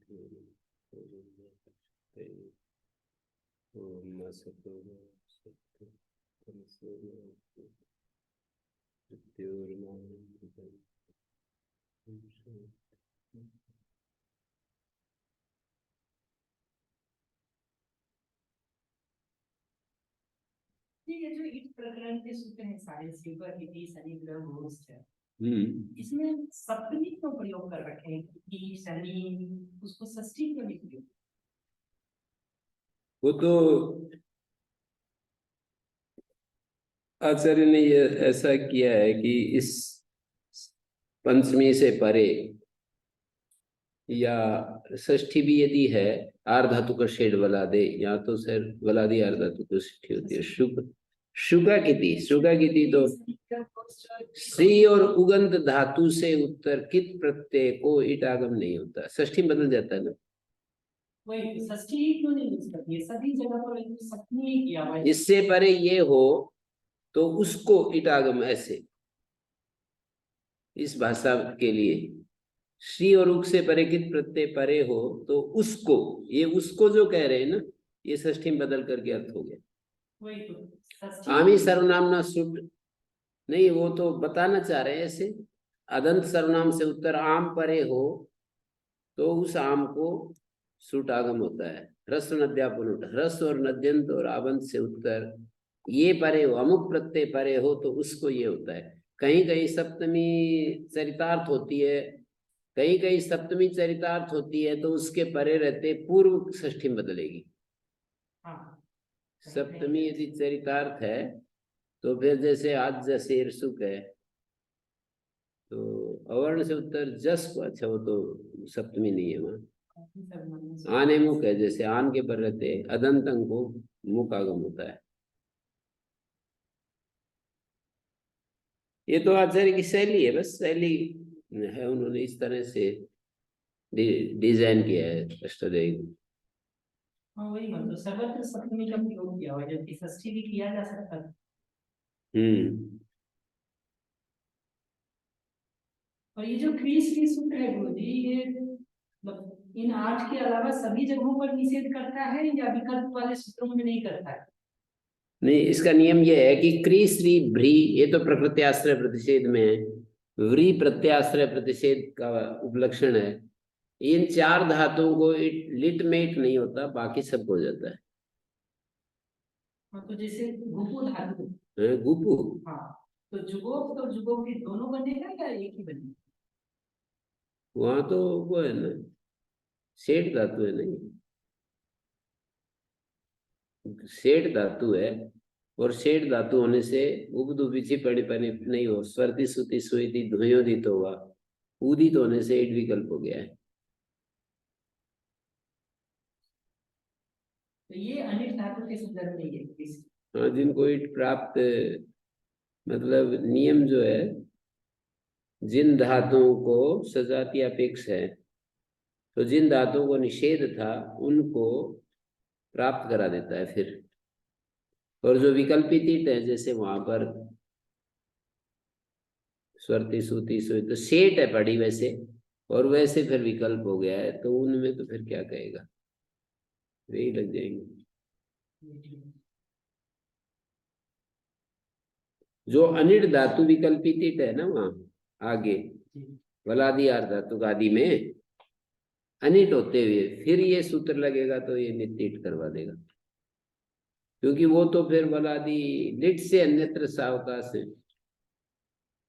ये जो इस प्रकरण के सूत्र हैं सारे शिव इति शनि ग्रह गोष्ठ है, इसमें सप्तमी क्यों प्रयोग कर रखे हैं कि शनि, उसको षष्ठी क्यों नहीं प्रयोग? वो तो आचार्य ने ये ऐसा किया है कि इस पंचमी से परे या षष्ठी भी यदि है आर्धातु का शेड बला दे, या तो सर बला दी आर्धातु को षष्ठी होती है। शुगा की तो श्री और उगंत धातु से उत्तर कित प्रत्यय को ईट आगम नहीं होता, षष्ठी बदल जाता है ना। वही षष्ठी क्यों नहीं यूज करती है, सभी जगह पर सप्तमी किया हुआ है। इससे परे ये हो तो उसको ईट आगम, ऐसे इस भाषा के लिए श्री और उग से परे कित प्रत्यय परे हो तो उसको, ये उसको जो कह रहे हैं ना, ये षष्ठी में बदल करके अर्थ हो गया। वही तो आमी सर्वनाम ना सुट नहीं, वो तो बताना चाह रहे हैं ऐसे अदंत सर्वनाम से उत्तर आम परे हो तो उस आम को सुट आगम होता है। ह्रस्व नद्यापन, ह्रस्व और नद्यंत और आबंत से उत्तर ये परे हो, अमुक प्रत्यय परे हो तो उसको ये होता है। कहीं कहीं सप्तमी चरितार्थ होती है, कहीं कहीं सप्तमी चरितार्थ होती है तो उसके परे रहते पूर्व षष्ठी में बदलेगी। सप्तमी यदि चरितार्थ है तो फिर जैसे आज जैसे सुख है तो अवर्ण से उत्तर जस को, अच्छा वो तो सप्तमी नहीं है वहां। आने मुख है, जैसे आन के पर रहते अदंत अंग को मुख आगम होता है। ये तो आचार्य की शैली है, बस शैली है, उन्होंने इस तरह से डिजाइन किया है अष्टाध्यायी को। हाँ वही मतलब सर्वत्र सप्तमी का प्रयोग किया हुआ है, जबकि षष्ठी भी किया जा सकता है। और ये जो क्रीस की सूत्र है गुरु जी, ये मतलब इन 8 के अलावा सभी जगहों पर निषेध करता है या विकल्प वाले सूत्रों में नहीं करता है? नहीं, इसका नियम यह है कि क्री श्री भ्री ये तो प्रकृति आश्रय प्रतिषेध में है, व्री प्रत्याश्रय प्रतिषेध का उपलक्षण है। इन 4 धातुओं को लिट में इट नहीं होता, बाकी सब हो जाता है। हाँ, तो जैसे गुपु धातु गुपु, हाँ, तो जुगोप तो जुगोप दोनों बनेगा या एक ही बनेगा? वहां तो वो है ना, सेठ धातु है, नहीं सेठ धातु है, और सेठ धातु होने से उबदु बिछि पड़ी पड़ी नहीं हो, स्वरती सुती सुईती ध्वयोदित होगा, उदित होने से एट विकल्प हो गया है। तो ये अनिट धातु के संदर्भ में ये हाँ, जिनको ईट प्राप्त, मतलब नियम जो है जिन धातुओं को सजातीय अपेक्ष है, तो जिन धातुओं को निषेध था उनको प्राप्त करा देता है फिर। और जो विकल्पित ईट है, जैसे वहां पर स्वरती सूती सुई तो सेठ है पड़ी वैसे, और वैसे फिर विकल्प हो गया है, तो उनमें तो फिर क्या कहेगा, वही लग जाएंगे। जो अनिट धातु विकल्पित ईट है ना, वहां आगे वलादि आर धातु आदि में अनिट होते हुए फिर ये सूत्र लगेगा तो ये नित्य करवा देगा, क्योंकि वो तो फिर वलादि लिट से अन्यत्र सावकाश है।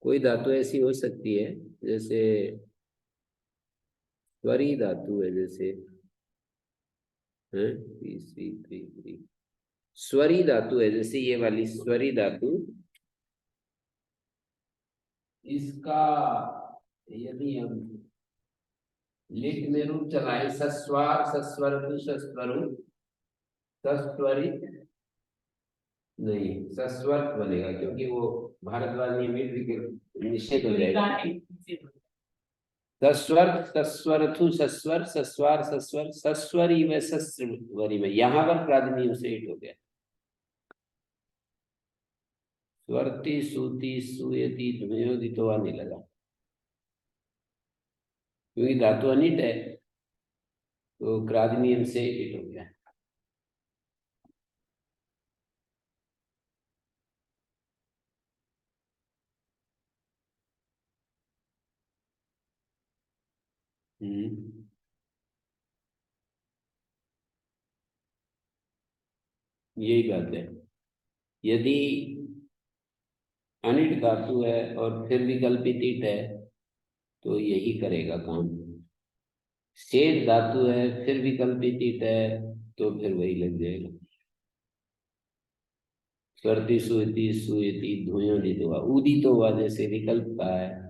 कोई धातु ऐसी हो सकती है जैसे स्वरी धातु है, जैसे स्वरी धातु है, जैसे ये वाली स्वरी धातु, इसका यदि हम लिट में रूप चलाए सस्वार सस्वरतु सस्वरु सस्वरित नहीं, सस्वर्त बनेगा, क्योंकि वो भारद्वाज नियमित निषेध हो जाएगा। सस्वर्त सस्वरथु सस्वर सस्वार सस्वर सस्वरी में सस्वरी में, यहाँ पर प्राधिनियम से हिट हो गया। स्वर्ति सूती सुयति ध्वयोदितो आने लगा, क्योंकि धातु अनिट है तो क्रादनियम से हिट हो गया। यही बात है। यदि अनिट धातु है और फिर विकल्पित ईट है तो यही करेगा काम। शेड धातु है फिर विकल्पित ईट है तो फिर वही लग जाएगा। स्वर्ति सुयति सुयति धुयोदित हुआ, उदित हुआ जैसे विकल्प का है।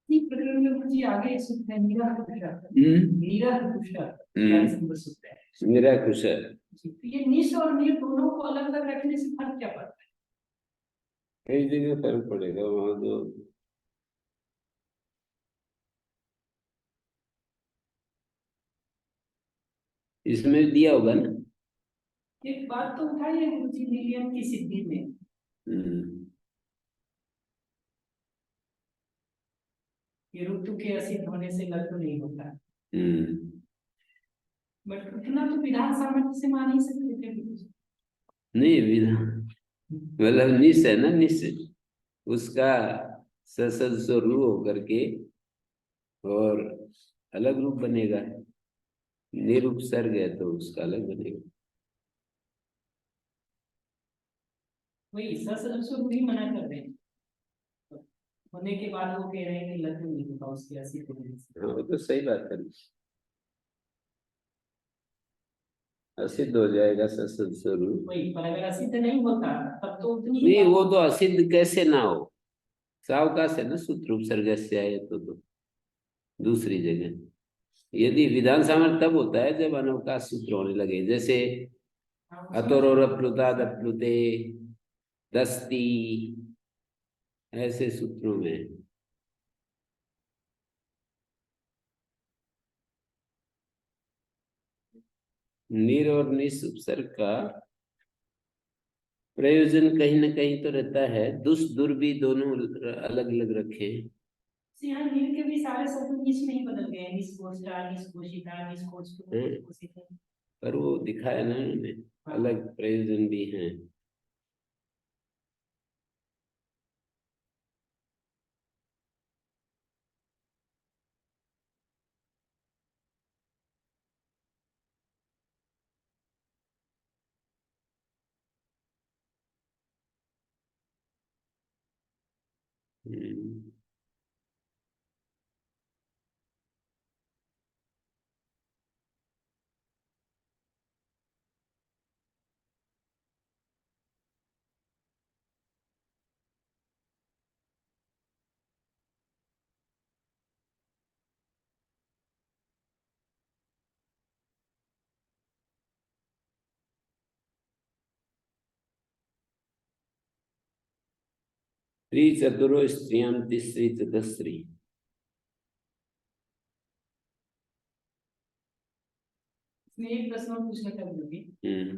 प्रकरण में मुझे आगे सूत्र है सूत्र है निरकुश है। तो ये निश और निर दोनों को अलग अलग रखने से फर्क क्या पड़ता है? कई जगह फर्क पड़ेगा, वहां जो इसमें दिया होगा ना। एक बात तो उठाई है गुरुजी विलियम की सिद्धि में, ये ऋतु के असिद्ध होने से लघु नहीं होता। बट उतना तो विधान सामर्थ्य से मान ही सकते थे गुरुजी। नहीं, विधान मतलब निश है ना, निश उसका ससद स्वरू होकर के और अलग रूप बनेगा। निरुपसर्ग है तो उसका अलग बनेगा। वही ससद स्वरू ही मना कर रहे हैं, होने के बाद वो कह रहे हैं कि लघु नहीं होता उसके असिद्ध होने से। हाँ, वो तो सही बात है। असिद्ध हो जाएगा ससद स्वरू। वही, पर अगर असिद्ध नहीं होता तब तो उतनी ही नहीं, बात। वो तो असिद्ध कैसे ना हो, सावकाश है ना, सूत्र उपसर्ग से आए तो दूसरी जगह। यदि विधान सामर्थ्य तब होता है जब अनवकाश सूत्र होने लगे, जैसे अतोरप्लुता दप्लुते दस्ती, ऐसे सूत्रों में। निर और निस उपसर्ग का प्रयोजन कहीं ना कहीं तो रहता है। दुस दुर भी दोनों अलग अलग रखे। यहाँ नील के भी सारे शब्द बीच में ही बदल गए, निष्कोष्टा निष्कोषिता निष्कोष्ट। पर वो दिखाया ना उन्होंने, अलग प्रयोजन भी हैं। हम्म। स्त्री चतुरो स्त्रियां तिस्री चतस्री। इसमें एक प्रश्न और पूछना चाहूंगी,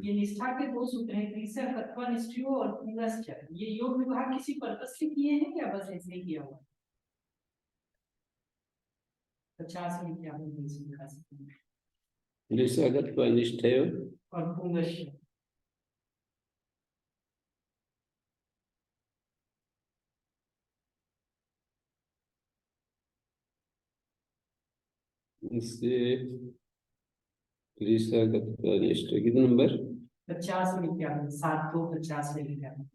ये निष्ठा के दो सूत्र हैं, त्रिशः तत्व निष्ठियो और पुनश्च, ये योग विभाग किसी पर्पस से किए हैं या बस ऐसे ही किया हुआ? 50 में क्या होगा इसमें खास? निष्ठा निष्ठयो और पुनश्च इससे निष्ठा कितना नंबर? 50 में क्या होगा? 7 2 50 में क्या होगा?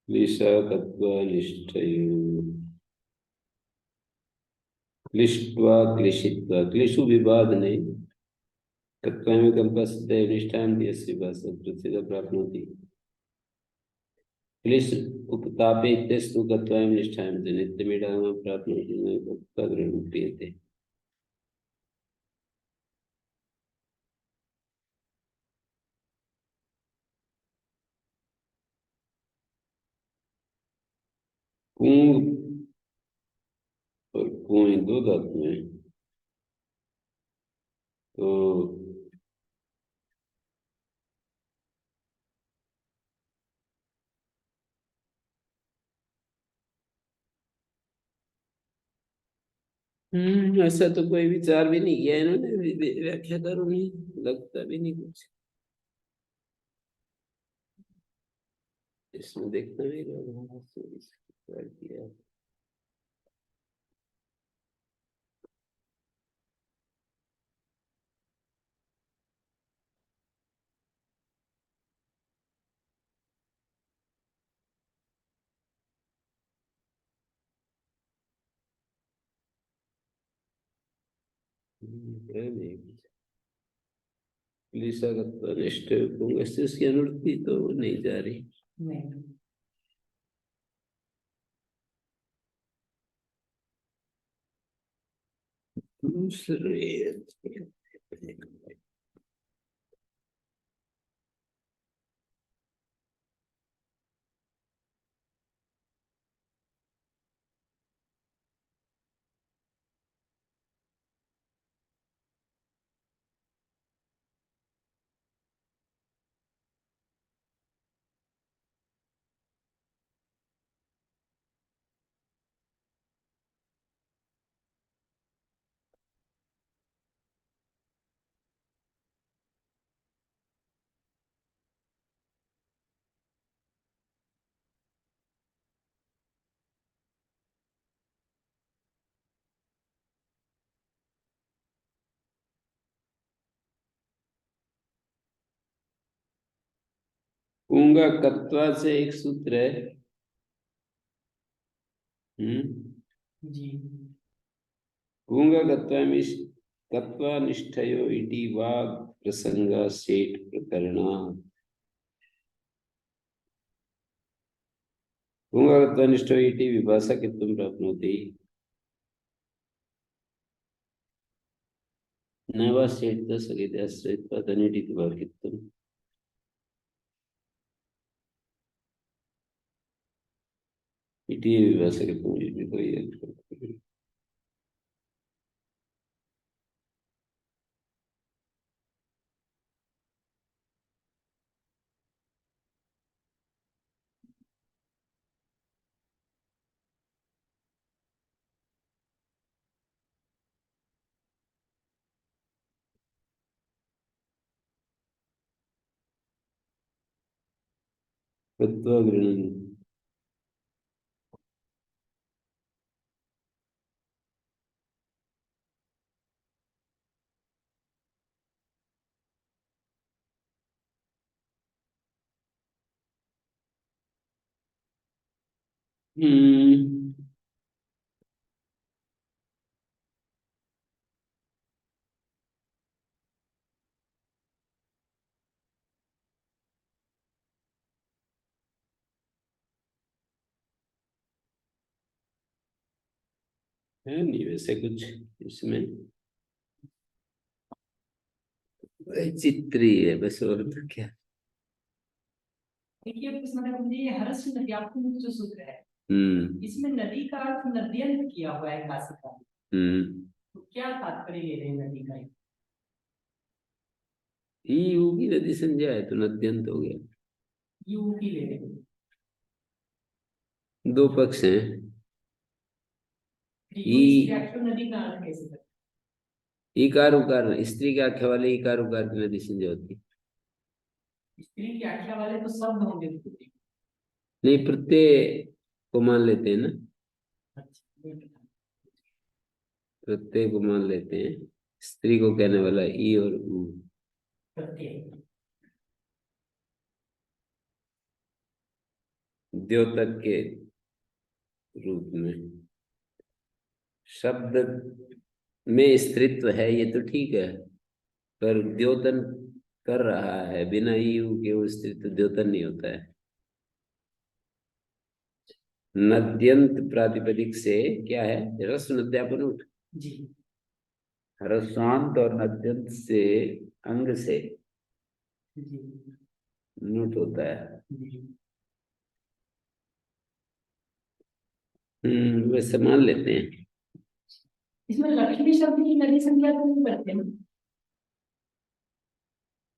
क्लिशकत्वनिष्ठयो क्लिष्ट्वा क्लिशित्वा क्लिशु विवाद नहीं कत्वमेव कल्पस्य निष्ठां यस्य भाषा प्रसिद्ध प्राप्नोति क्लिश उपतापे इत्यस्तु कत्वमेव निष्ठां नित्यमीडां प्राप्नोति न तद्ग्रहणं क्रियते कुंग और कुएं दो धातु हैं तो ऐसा तो कोई विचार भी नहीं किया इन्होंने व्याख्या करो नहीं लगता भी नहीं कुछ इसमें देखना भी किया नहीं निष्ठ इसकी अनुवृत्ति तो नहीं जा रही नहीं दूसरे पूंगा कत्वा से एक सूत्र है जी पूंगा कत्वा निष्ठयो इति वाग प्रसंग सेठ प्रकरणा पूंगा कत्वा निष्ठयो इति विभाषा कित्वं प्राप्नोति नैव सेठ सगिते आश्रयित्वा तनिटिति वाक्यत्वम् इति विभाषा कित्वम् इति कोई कृत्वा गृह्णन् है नहीं वैसे कुछ इसमें चित्री है बस और तो क्या देखिए मतलब ये हर्ष नद्यात्मक जो सूत्र है इसमें नदी का अर्थ नद्यंत किया हुआ है भाषिका तो क्या तात्पर्य ले रहे हैं नदी का यू की नदी संज्ञा है तो नद्यंत हो गया यू की ले रहे हैं दो पक्ष हैं नदी का अर्थ कैसे करते इकार उकार स्त्री के आख्या वाले इकार उकार की नदी संज्ञा होती है स्त्री की आख्या वाले तो शब्द होंगे नहीं प्रत्यय को मान लेते हैं ना प्रत्यय को मान लेते हैं स्त्री को कहने वाला ई और ऊ द्योतक के रूप में। शब्द में स्त्रीत्व है ये तो ठीक है, पर द्योतन कर रहा है बिना यू के, वो स्त्रीत्व द्योतन नहीं होता है। नद्यंत प्रातिपदिक से क्या है, रस्व नद्यापन उठ जी ह्रस्वांत और नद्यंत से अंग से जी नुट होता है। जी। वैसे मान लेते हैं। इसमें लक्ष्मी शब्द की नदी संज्ञा तो नहीं करते ना?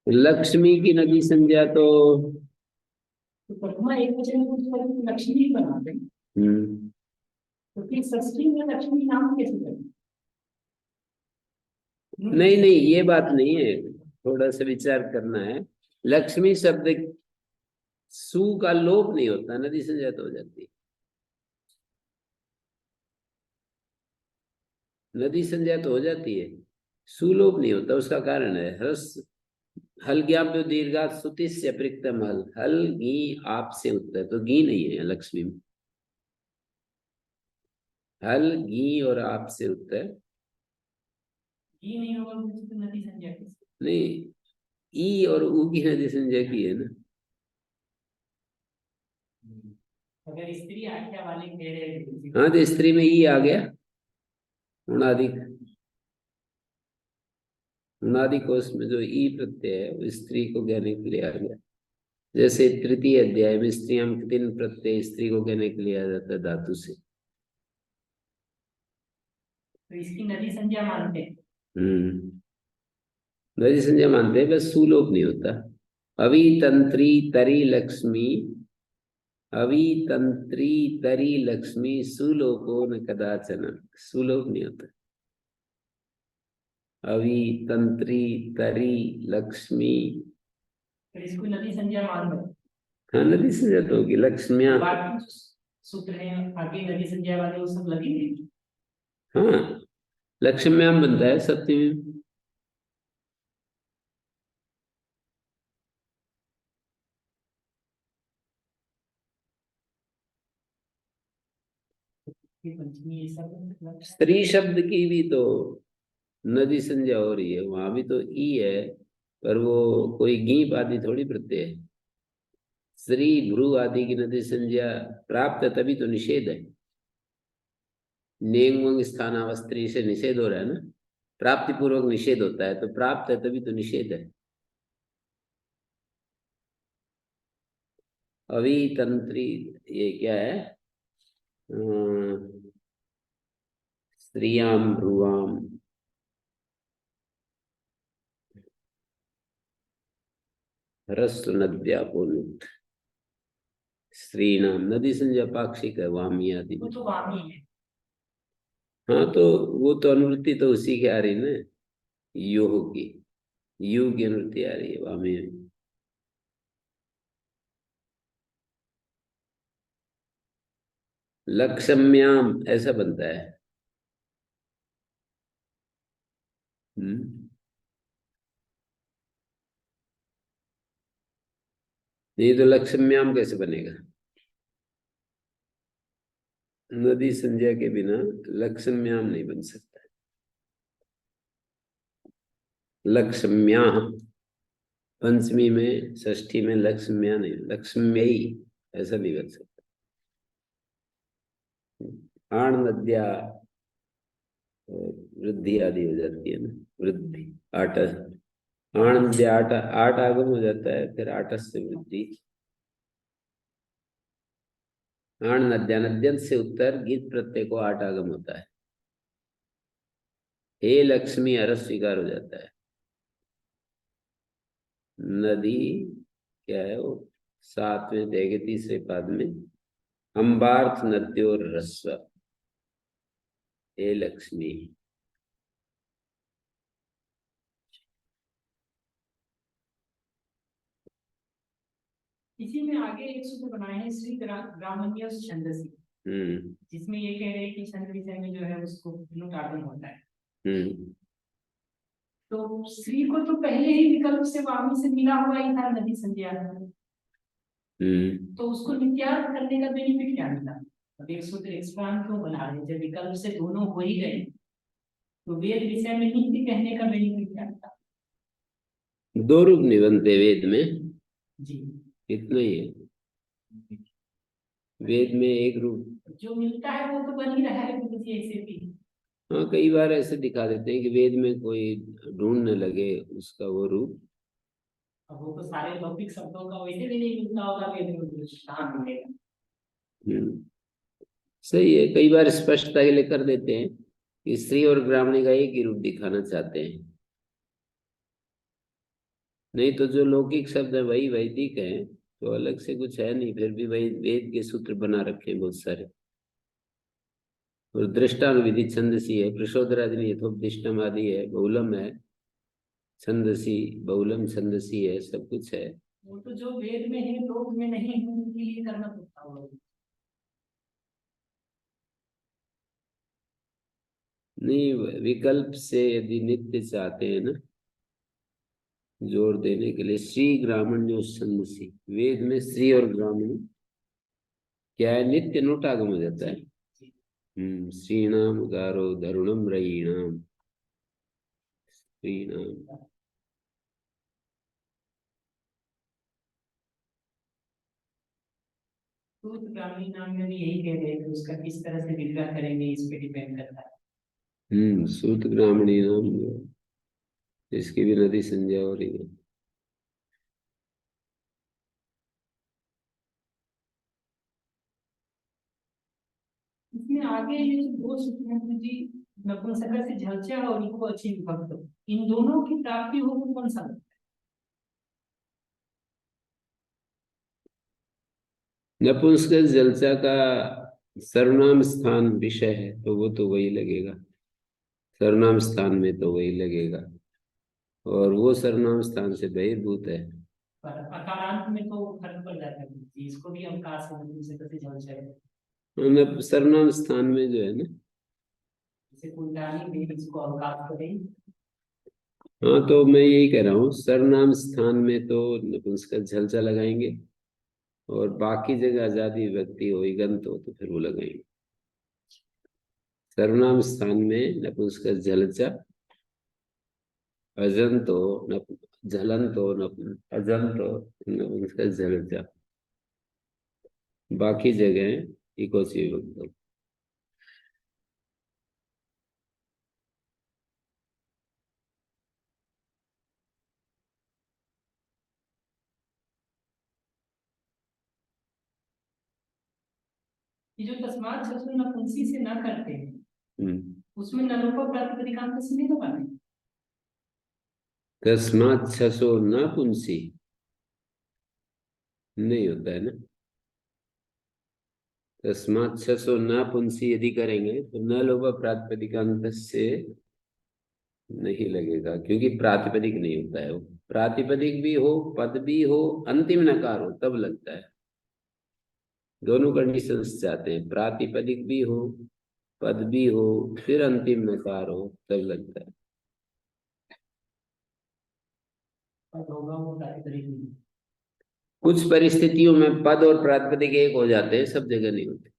लक्ष्मी की नदी संज्ञा तो तो प्रथमा एक वचन में कुछ करके लक्ष्मी ही बनाते हैं, हम्म, तो फिर षष्ठी में लक्ष्मी नाम कैसे करें? नहीं नहीं ये बात नहीं है, थोड़ा सा विचार करना है। लक्ष्मी शब्द सु का लोप नहीं होता, नदी संज्ञा तो हो जाती है। नदी संज्ञा तो हो जाती है, सुलोप नहीं होता। उसका कारण है ह्रस हल ज्ञाप्यो दीर्घात सुतिस्य प्रिक्तम हल, हल घी आप से उत्तर, तो घी नहीं है लक्ष्मी में। हल घी और आप से उत्तर ये नहीं होगा तो नदी संज्ञा कैसे? नहीं, ई और ऊ की नदी संज्ञा की है ना। अगर स्त्री आज्ञा वाले कह रहे हैं हाँ तो स्त्री में ई आ गया, उणादि उणादि कोश में जो ई प्रत्यय है वो स्त्री को कहने के लिए आ गया। जैसे तृतीय अध्याय में स्त्रियां तीन प्रत्यय स्त्री को कहने के लिए आ जाता है धातु से। तो इसकी नदी संज्ञा मानते हैं। नदी संज्ञा मानते हैं, बस सुलोप नहीं होता। अभी तंत्री तरी लक्ष्मी, अभी तंत्री तरी लक्ष्मी सुलोको न कदाचन, सुलोप नहीं होता। अभी तंत्री तरी लक्ष्मी, फिर इसको नदी संज्ञा मान लो। हाँ नदी संज्ञा तो होगी। लक्ष्मिया, बाकी जो सूत्र हैं आगे नदी संज्ञा वाले वो सब लगेंगे। हाँ लक्ष्म्याम बनता है सप्तमी। फिर पंचमी ये सब मतलब स्त्री शब्द की भी तो नदी संज्ञा हो रही है, वहां भी तो ई है, पर वो कोई गीप आदि थोड़ी प्रत्यय है। श्री भ्रू आदि की नदी संज्ञा प्राप्त है तभी तो निषेध है। नेंग वंग स्थान अवस्थी से निषेध हो रहा है ना, प्राप्ति पूर्वक निषेध होता है, तो प्राप्त है तभी तो निषेध है। अभी तंत्री ये क्या है, स्त्रियाम भ्रुवाम ह्रस्व नद्यापोनुत, स्त्री नाम नदी संज्ञा पाक्षिक है, वामी आदि वो में। तो वामी है। हाँ तो वो तो अनुवृत्ति तो उसी की आ रही ना, योह की, यू की अनुवृत्ति आ रही है वामी में। लक्ष्म्याम ऐसा बनता है। नहीं तो लक्ष्म्याम कैसे बनेगा, नदी संज्ञा के बिना लक्ष्म्याम नहीं बन सकता। लक्ष्म्या पंचमी में षष्ठी में लक्ष्म्या नहीं, लक्ष्म्यई ऐसा नहीं बन सकता। आण नद्या वृद्धि आदि हो जाती है ना, वृद्धि आठ, आण नद्या आठ, आठ आगम हो जाता है, फिर आठ से वृद्धि। आण नद्या नद्यंत से उत्तर गीत प्रत्यय को आठ आगम होता है। हे लक्ष्मी अरस स्वीकार हो जाता है। नदी क्या है वो, सातवें अध्याय के तीसरे पद में अम्बार्थ नद्योर रस्व, हे लक्ष्मी। इसी में आगे एक सूत्र बनाए हैं श्री ग्रामण्य छंदसी, जिसमें ये कह रहे हैं कि छंद विषय में जो है उसको अनुटागम होता है। तो श्री को तो पहले ही विकल्प से वामी से मिला हुआ ही था नदी संज्ञा। तो उसको नित्यार्थ करने का बेनिफिट क्या मिला? अब एक सूत्र एक्सपांड क्यों बना रहे हैं जब विकल्प से दोनों हो ही गए? तो वेद विषय में नित्य कहने का बेनिफिट क्या मिला? दो रूप नहीं बनते वेद में, जी, इतना ही है। वेद में एक रूप, जो मिलता है वो तो बन ही रहा है गुरु जी ऐसे भी। हाँ कई बार ऐसे दिखा देते हैं कि वेद में कोई ढूंढने लगे उसका वो रूप। अब वो तो सारे लौकिक शब्दों का वैसे भी नहीं मिलता होगा वेद में, कहाँ मिलेगा? हम्म, सही है, कई बार स्पष्टता के लिए कर देते हैं कि स्त्री और ब्राह्मणी का एक ही रूप दिखाना चाहते हैं। नहीं तो जो लौकिक शब्द है वही वैदिक है, तो अलग से कुछ है नहीं, फिर भी वही वेद के सूत्र बना रखे हैं बहुत सारे। और दृष्टानुविधि छंदसी है, प्रशोदरादि यथोपदिष्टम आदि है, बहुलम है, छंदसी बहुलम छंदसी है, सब कुछ है। वो तो जो वेद में है लोक में नहीं है उनके लिए करना पड़ता होगा। नहीं, विकल्प से यदि नित्य चाहते हैं ना, जोर देने के लिए श्री ग्रामण्यो छंदसी, वेद में श्री और ग्रामीण क्या है, नित्य नोटागम हो जाता है। श्रीणाम गारो धरुणम रयीणाम, श्रीणाम। तो ग्रामीण नाम में भी यही कह रहे हैं कि उसका किस तरह से विग्रह करेंगे इस पे डिपेंड करता है। सूत ग्रामणी नाम जो, इसकी भी नदी संज्ञा हो रही है। इसमें आगे ये जो दो सूत्र हैं जी, नपुंसकता से झलचा और इको अच्छी विभक्त, इन दोनों की प्राप्ति हो वो कौन सा? नपुंसक जलसा का सर्वनाम स्थान विषय है तो वो तो वही लगेगा, सर्वनाम स्थान में तो वही लगेगा, और वो सर्वनाम स्थान से बहिर्भूत है। पर अकारांत में तो फर्क पड़ जाता है जी, इसको भी हम कहा से नपुंसकता से झलचा है। सर्वनाम स्थान में जो है ना, जैसे कुंडाली में इसको अवकाश करें। हाँ तो मैं यही कह रहा हूँ, सर्वनाम स्थान में तो नपुंसक झलचा लगाएंगे, और बाकी जगह आजादी विभक्ति होई गंत हो तो फिर वो लगाएंगे। सर्वनाम स्थान में नपुंसक झलचा, अजंतो नप झलंतो नप अजंतो नपुंसक झलचा, बाकी जगह इको से विभक्त हो। ये जो तस्मात शत्रु नपुंसी से ना करते हैं हम्म। उसमें नलोपा प्रातिपदिकांत से नहीं लगाने। तस्मात् छसो न पुंसी नहीं होता है ना, तस्मात् छसो न पुंसी यदि करेंगे तो न लोभ प्रातिपदिकांत से नहीं लगेगा, क्योंकि प्रातिपदिक नहीं होता है वो। प्रातिपदिक भी हो, पद भी हो, अंतिम नकार हो तब लगता है। दोनों कंडीशंस चाहते हैं, प्रातिपदिक भी हो, पद भी हो, फिर अंतिम नकार हो तब लगता है। और होगा वो प्रातिपदिक नहीं। कुछ परिस्थितियों में पद और प्रातिपदिक एक हो जाते हैं, सब जगह नहीं होते।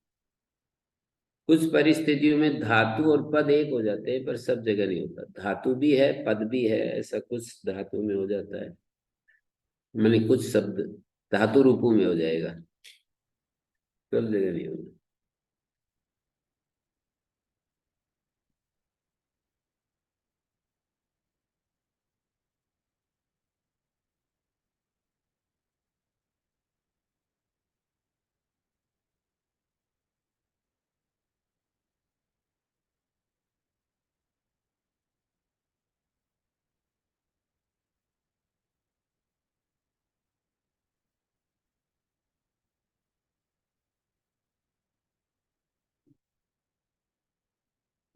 कुछ परिस्थितियों में धातु और पद एक हो जाते हैं पर सब जगह नहीं होता, धातु भी है पद भी है, ऐसा कुछ धातु में हो जाता है, मैंने कुछ शब्द धातु रूपों में हो जाएगा, सब जगह नहीं होगा।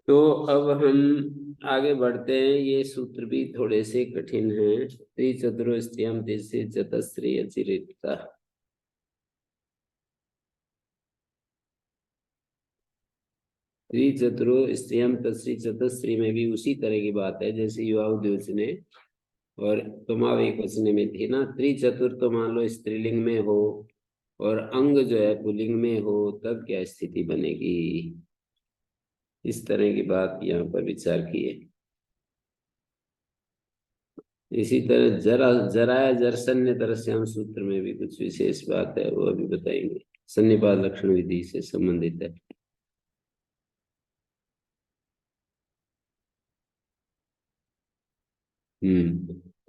तो अब हम आगे बढ़ते हैं, ये सूत्र भी थोड़े से कठिन हैं। त्रिचतुरो स्त्रियम तेजसे चतस्त्री अचिरेता, त्रिचतुरो स्त्रियम तस्री चतस्त्री में भी उसी तरह की बात है जैसे युवाओं द्विवचने और तुमाव एक वचने में थी ना। त्रिचतुर तो मान लो स्त्रीलिंग में हो, और अंग जो है पुल्लिंग में हो तब क्या स्थिति बनेगी। इस तरह की बात यहाँ पर विचार की है। इसी तरह जरा जराया जरसन्य तरस्याम सूत्र में भी कुछ विशेष बात है, वो अभी बताएंगे। सन्निपात लक्षण विधि से संबंधित है।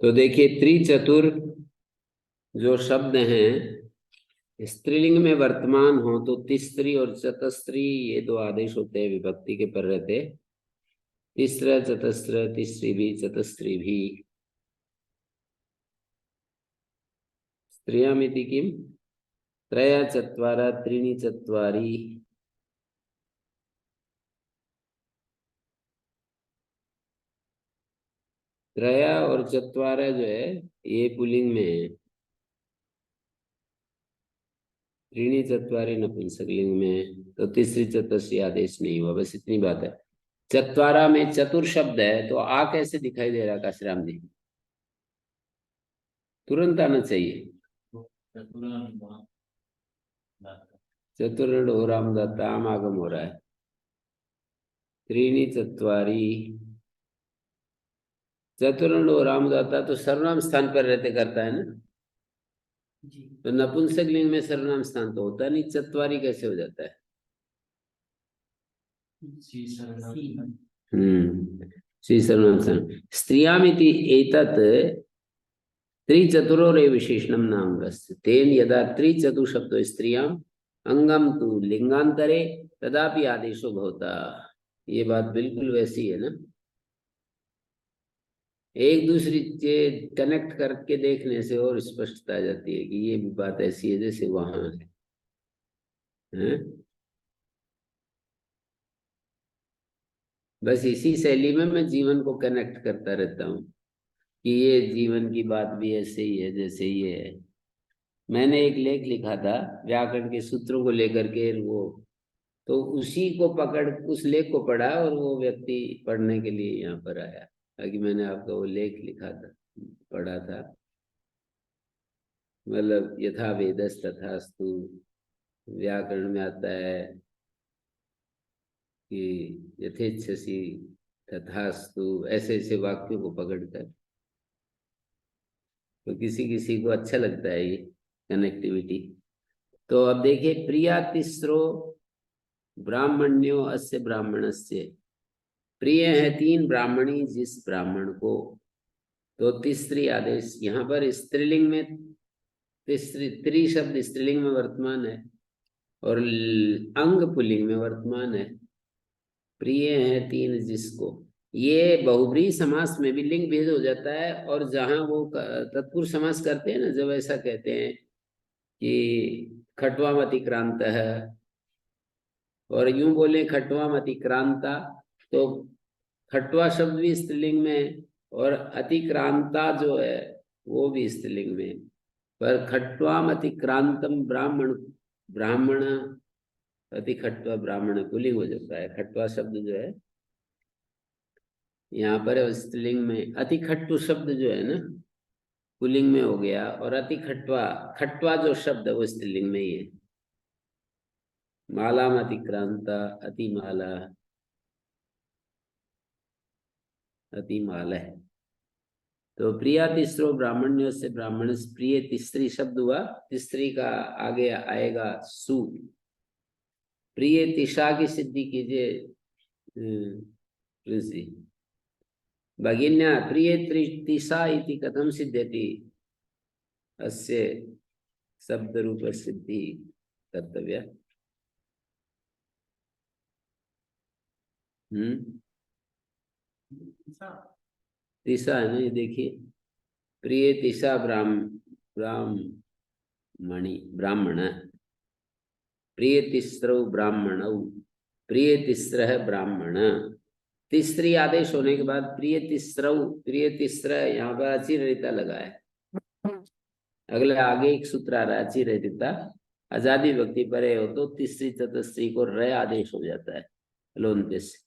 तो देखिए त्रिचतुर जो शब्द हैं स्त्रीलिंग में वर्तमान हो तो तिस्त्री और चतस्त्री ये दो आदेश होते हैं, विभक्ति के पर रहते। तिस्र चतस्र तिस्री भी चतस्त्री भी। स्त्रियामिति किम त्रय चत्वार त्रीणि चत्वारि। त्रया और चत्वारा जो है ये पुल्लिंग में है, त्रीणि चत्वारि नपुंसकलिंग में है, तो तीसरी चतुर्थी आदेश नहीं हुआ। बस इतनी बात है। चत्वारा में चतुर शब्द है तो आ कैसे दिखाई दे रहा काशीराम जी? तुरंत आना चाहिए। चतुर्ण हो राम दत्ता आम आगम हो रहा है। त्रीणि चत्वारि चतुर्ण हो राम दत्ता तो सर्वनाम स्थान पर रहते करता है ना। जी तो नपुंसक लिंग में सर्वनाम स्थान तो होता नहीं, चत्वारी कैसे हो जाता है? श्री सर्वनाम स्थान। स्त्रियामिति एतत् त्रिचतुरो रे विशेषणम नाम रस्य तेन यदा त्रिचतु शब्दो स्त्रियाम अंगम तु लिंगांतरे तदापि आदेशो भवता। ये बात बिल्कुल वैसी है ना। एक दूसरी से कनेक्ट करके देखने से और स्पष्टता आ जाती है कि ये भी बात ऐसी है जैसे वहां है, हैं? बस इसी शैली में मैं जीवन को कनेक्ट करता रहता हूँ कि ये जीवन की बात भी ऐसे ही है जैसे ये है। मैंने एक लेख लिखा था व्याकरण के सूत्रों को लेकर के, वो तो उसी को पकड़ उस लेख को पढ़ा और वो व्यक्ति पढ़ने के लिए यहाँ पर आया ताकि मैंने आपका वो लेख लिखा था, पढ़ा था। मतलब यथा वेदस तथास्तु व्याकरण में आता है कि यथेच्छसि तथास्तु, ऐसे ऐसे वाक्यों को पकड़कर। तो किसी किसी को अच्छा लगता है ये कनेक्टिविटी। तो अब देखिए प्रिया तिस्रो ब्राह्मण्यो अस्य ब्राह्मणस्य। प्रिय है तीन ब्राह्मणी जिस ब्राह्मण को। तो तीसरी आदेश यहाँ पर स्त्रीलिंग में, तीसरी त्रि शब्द स्त्रीलिंग में वर्तमान है और अंग पुल्लिंग में वर्तमान है। प्रिय है तीन जिसको, ये बहुब्रीहि समास में भी लिंग भेद हो जाता है। और जहां वो तत्पुरुष समास करते हैं ना, जब ऐसा कहते हैं कि खट्वाम अतिक्रांत है और यूं बोले खट्वाम अतिक्रांता, तो खट्वा शब्द भी स्त्रीलिंग में है और अतिक्रांता जो है वो भी स्त्रीलिंग में है। पर खट्वाम अतिक्रांतम ब्राह्मण, ब्राह्मण अति खट्वा ब्राह्मण पुल्लिंग हो जाता है। खट्वा शब्द जो है यहाँ पर स्त्रीलिंग में, अति खट्टू शब्द जो है ना पुल्लिंग में हो गया और अति खट्वा, खट्वा जो शब्द है वो स्त्रीलिंग में ही है। माला में अतिक्रांता अति माला अति माला है। तो प्रिया तीसरो ब्राह्मण्य से ब्राह्मण प्रिय तीसरी शब्द हुआ। तीसरी का आगे आएगा सु। प्रिय तिशा की सिद्धि कीजिए प्रिंस जी। भगिन्या प्रिय तिशा इति कथम सिद्ध्यति, अस्य शब्द रूप सिद्धि कर्तव्य। तिशा है ना, ये देखिए प्रिय तिशा ब्राह्मणी ब्राह्मण, प्रिय तिस्रो ब्राह्मण, प्रिय तिस्र है ब्राह्मण। तीसरी आदेश होने के बाद प्रिय तिस्र, प्रिय तिस्र यहाँ पर अचिरहिता लगा है। अगले आगे एक सूत्र आ रहा है अचिरहिता, आजादी व्यक्ति परे हो तो तीसरी चतुर्थी को रे आदेश हो जाता है लोन से।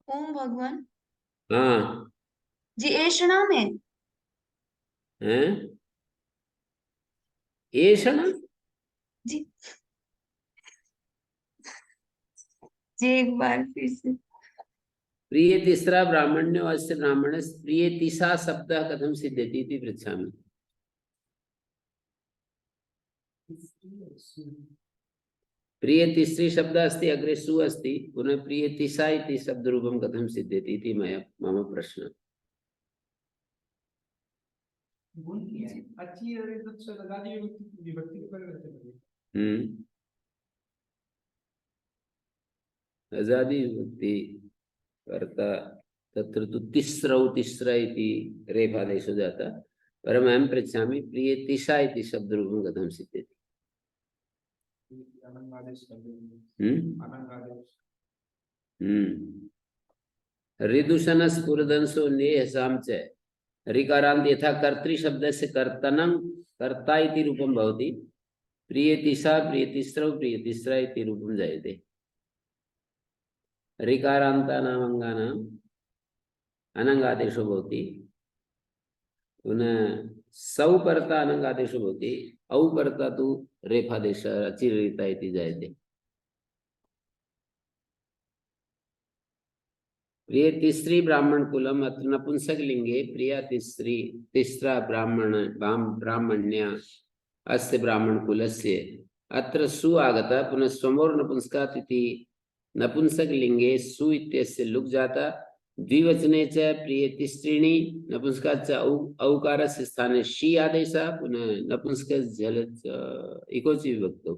ओम भगवान हाँ जी ऐषणा में हैं ऐषण जी जी एक बार फिर से प्रिय तिसरा ब्राह्मण्यो अस्य ब्राह्मणस् प्रिय तिसा शब्द कथम सिद्ध्यति इति पृच्छामि। प्रिय तिसरी शब्द अस्ति अग्रे सु अस्ति पुनः प्रिय तिसा इति शब्दरूपं कथं सिद्ध्यति इति मम प्रश्न। अच्छी लगा दी विभक्ति के पर आजादी विभक्ति कर्ता तत्र तु तिस्रौ तिस्र इति रेफादेश हो जाता परम अहं पृच्छामि प्रिय तिसा इति शब्दरूपं कथं सिद्ध्यति। ऋदूषण स्फुरदंसो नेहसाम च ऋकारान्त यथा कर्तृ शब्दस्य कर्तनं कर्ता इति रूपं भवति प्रियतिसा प्रियतिस्रौ प्रियतिस्रा इति रूपं जायते। ऋकारान्तानाम् अङ्गानाम् अनङ्गादेशो भवति पुनः सौ कर्ता अनङ्गादेशो भवति औ कर्ता तु रेफादेश अचिररिता इति जायते। प्रिय तिसरी ब्राह्मण कुलम अत्र नपुंसक लिंगे प्रिया तिसरी तिसरा ब्राह्मण्य अस्य ब्राह्मण कुलस्य अत्र सु आगता पुनः स्वमोर नपुंसकात् इति नपुंसक लिंगे सु इत्यस्य लुक् जाता द्विवचने च प्रिय तिसृणी नपुंसकात् च औकारस्य स्थाने शी आदेशः पुनः नपुंसक झल इकोचि विभक्तौ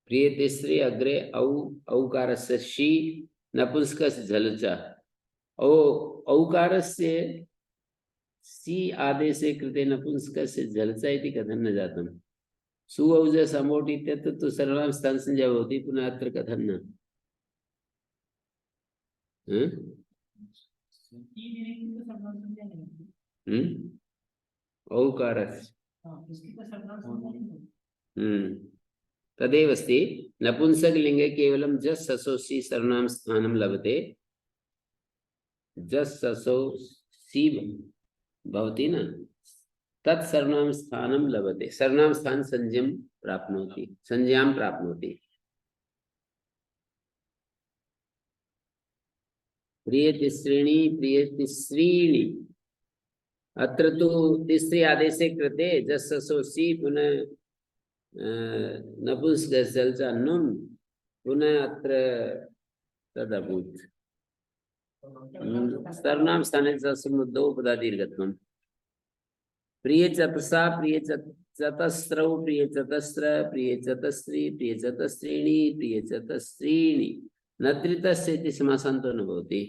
प्रिय तिसरी अग्रे औकारस्य शी नपुंसकस्य झल च औकारस्य सी आदेशे कृते नपुंसकस्य झल च इति कथं न जातम्। सु औज समोट इत्यत्र तु सर्वनाम स्थान संज्ञा भवति पुनः अत्र कथं न औकारस्य तदेव अस्ति नपुंसक लिंगे केवलं जस् ससो सी सर्वनाम स्थानं लभते जस् ससो सी भवति न तत् सर्वनाम स्थानं लभते सर्वनाम स्थान संज्ञां प्राप्नोति। प्रिय तिसृणी अत्र तु तिसरी आदेशे कृते जस् ससो सी पुनः नपुंसकस्य नुन् पुनः अत्र तदभूत् सर्वनाम स्थाने समुद्धौ पदादीर्घत्वम्। प्रिय चतसा प्रिय चतस्रौ प्रिय चतस्र प्रिय चतस्री प्रिय चतस्रीणि प्रिय चतस्रीणि नद्रितस्य इति समासान्तो न भवति।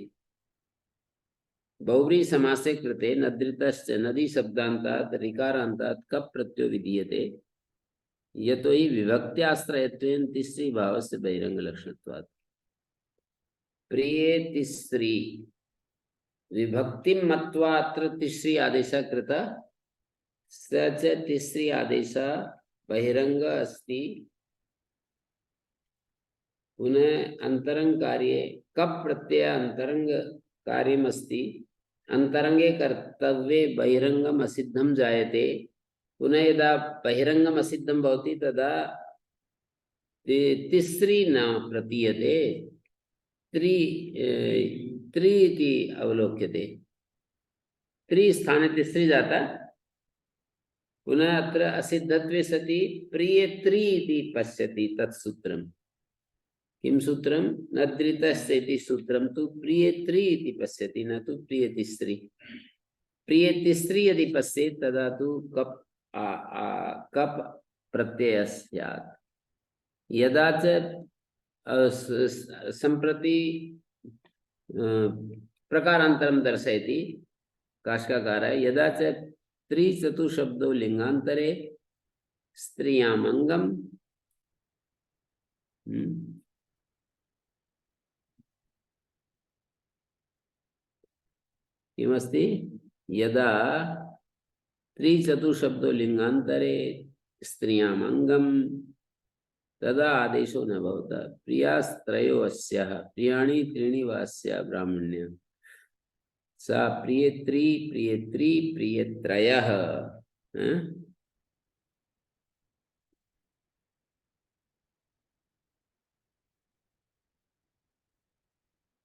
बहुव्रीहि समासे कृते नद्रितश्च नदी शब्दान्तात् ऋकारान्तात् कप् प्रत्ययो विधीयते यतो हि विभक्त्याश्रयत्वेन तिसरी भावस्य बहिरंग लक्षणत्वात्। प्रिय तिसरी विभक्तिं मत्वा अत्र तिसरी आदेशः कृतः स च तिसरी आदेशः बहिरंग अस्ति पुनः अंतरंग कार्ये कप् प्रत्यय अंतरंग कार्यमस्ति अंतरंगे कर्तव्ये बहिरंगम असिद्धं जायते पुनः यदा बहिरंगम असिद्धं भवति तदा तिसरी न प्रतीयते त्रि इति अवलोक्यते त्रि स्थाने तिसरी जाता पुनः अत्र असिद्धत्वे सति प्रिय त्रि इति पश्यति तत् सूत्रम् किं सूत्रं नद्रितस्य इति सूत्रं तु प्रिय त्रि इति पश्यति न तु प्रिय तिसरी। प्रिय तिसरी यदि पश्येत् तदा तु कप् प्रत्ययः स्यात्। यदा च सम्प्रति प्रकारान्तरं दर्शयति काशकाकारः यदा च त्रिचतुशब्दो लिंगान्तरे स्त्रियाम् अङ्गम् किमस्ति यदा त्रिचतुशब्दो लिंगान्तरे स्त्रियाम् अङ्गम् तदा आदेशो न भवतः। प्रियास्त्रयो अस्याः प्रियाणि त्रीणि वा अस्याः ब्राह्मण्य सा प्रियत्री प्रियत्री प्रियत्रयः। हाँ?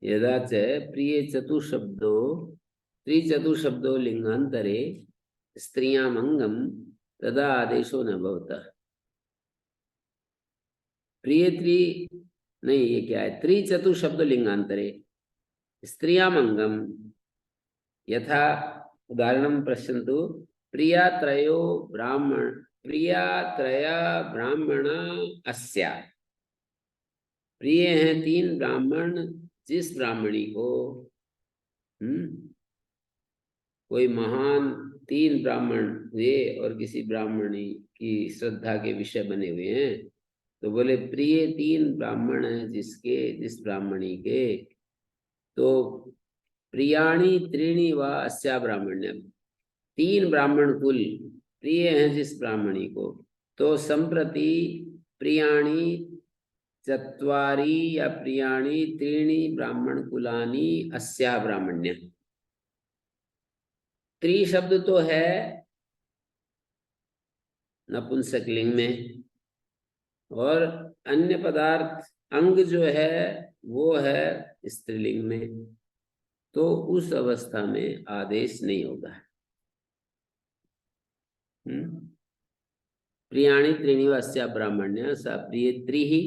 यदा च प्रिय चतुशब्दो त्रिचतुशब्दो लिंगांतरे स्त्रियामंगम तदा आदेशो न भवतः। प्रिय त्रि नहीं, ये क्या है? त्रिचतुशब्द लिंगांतरे स्त्रियामंगम यथा उदाहरणं पश्यन्तु। प्रियात्रयो ब्राह्मण प्रियात्रया ब्राह्मणा अस्या। प्रिय हैं तीन ब्राह्मण जिस ब्राह्मणी को कोई महान तीन ब्राह्मण हुए और किसी ब्राह्मणी की श्रद्धा के विषय बने हुए हैं, तो बोले प्रिय तीन ब्राह्मण हैं जिसके जिस ब्राह्मणी के, तो प्रियाणी त्रीणि व अस्या ब्राह्मण्य, तीन ब्राह्मण कुल प्रिय हैं जिस ब्राह्मणी को, तो संप्रति प्रियाणी चत्वारि या प्रियाणी त्रीणि ब्राह्मण कुलानि अस्या ब्राह्मण्य। त्रि शब्द तो है नपुंसकलिंग में, और अन्य पदार्थ अंग जो है वो है स्त्रीलिंग में, तो उस अवस्था में आदेश नहीं होगा। प्रियाणी त्रीणिवास्या ब्राह्मण्य सा प्रियत्री ही,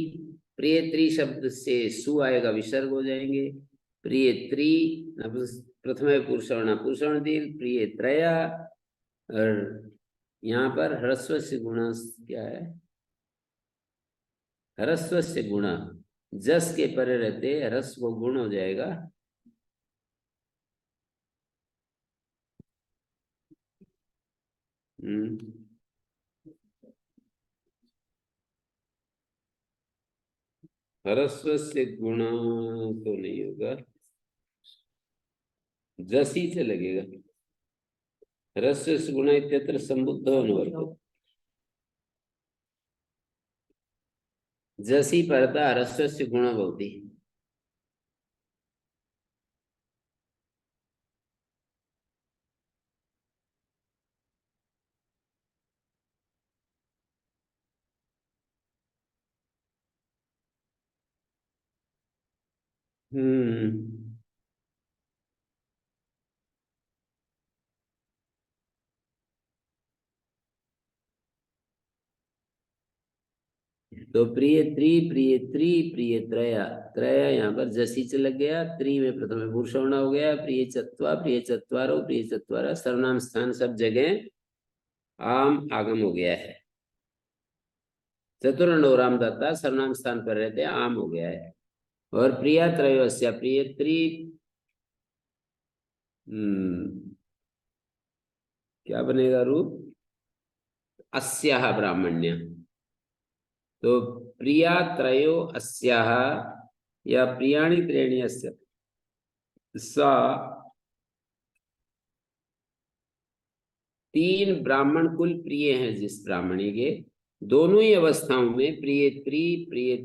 प्रियत्री शब्द से सु आएगा, विसर्ग हो जाएंगे। प्रियत्री प्रथम पुरुषवर्ण पुरुषवर्ण दीर्घ, प्रिय त्रया, और यहाँ पर ह्रस्व से गुणा क्या है? ह्रस्व से गुणा, जस के परे रहते ह्रस्व को गुण हो जाएगा। ह्रस्व से गुणा तो नहीं होगा, जसी से लगेगा। ह्रस्व से गुणा इत्यत्र संबुद्ध अनुवर्तते, जसी परता ह्रस्व से गुण भवति। तो प्रिय त्रि प्रिय त्रि प्रिय त्रया, त्रया यहाँ पर जसी से लग गया, त्रि में प्रथम पुरुष होना हो गया। प्रिय चत्वा प्रिय चत्वारो प्रिय चत्वारा, सर्वनाम स्थान सब जगह आम आगम हो गया है। चतुर्णो राम दत्ता सर्वनाम स्थान पर रहते आम हो गया है। और प्रिया त्रयोस्या प्रिय त्रि क्या बनेगा रूप? अस्याह ब्राह्मण्य। तो प्रिया त्रयो अस्याह या प्रियाणि त्रीणि अस्या सा, तीन ब्राह्मण कुल प्रिय हैं जिस ब्राह्मणी के, दोनों ही अवस्थाओं में प्रिय त्रि प्रिय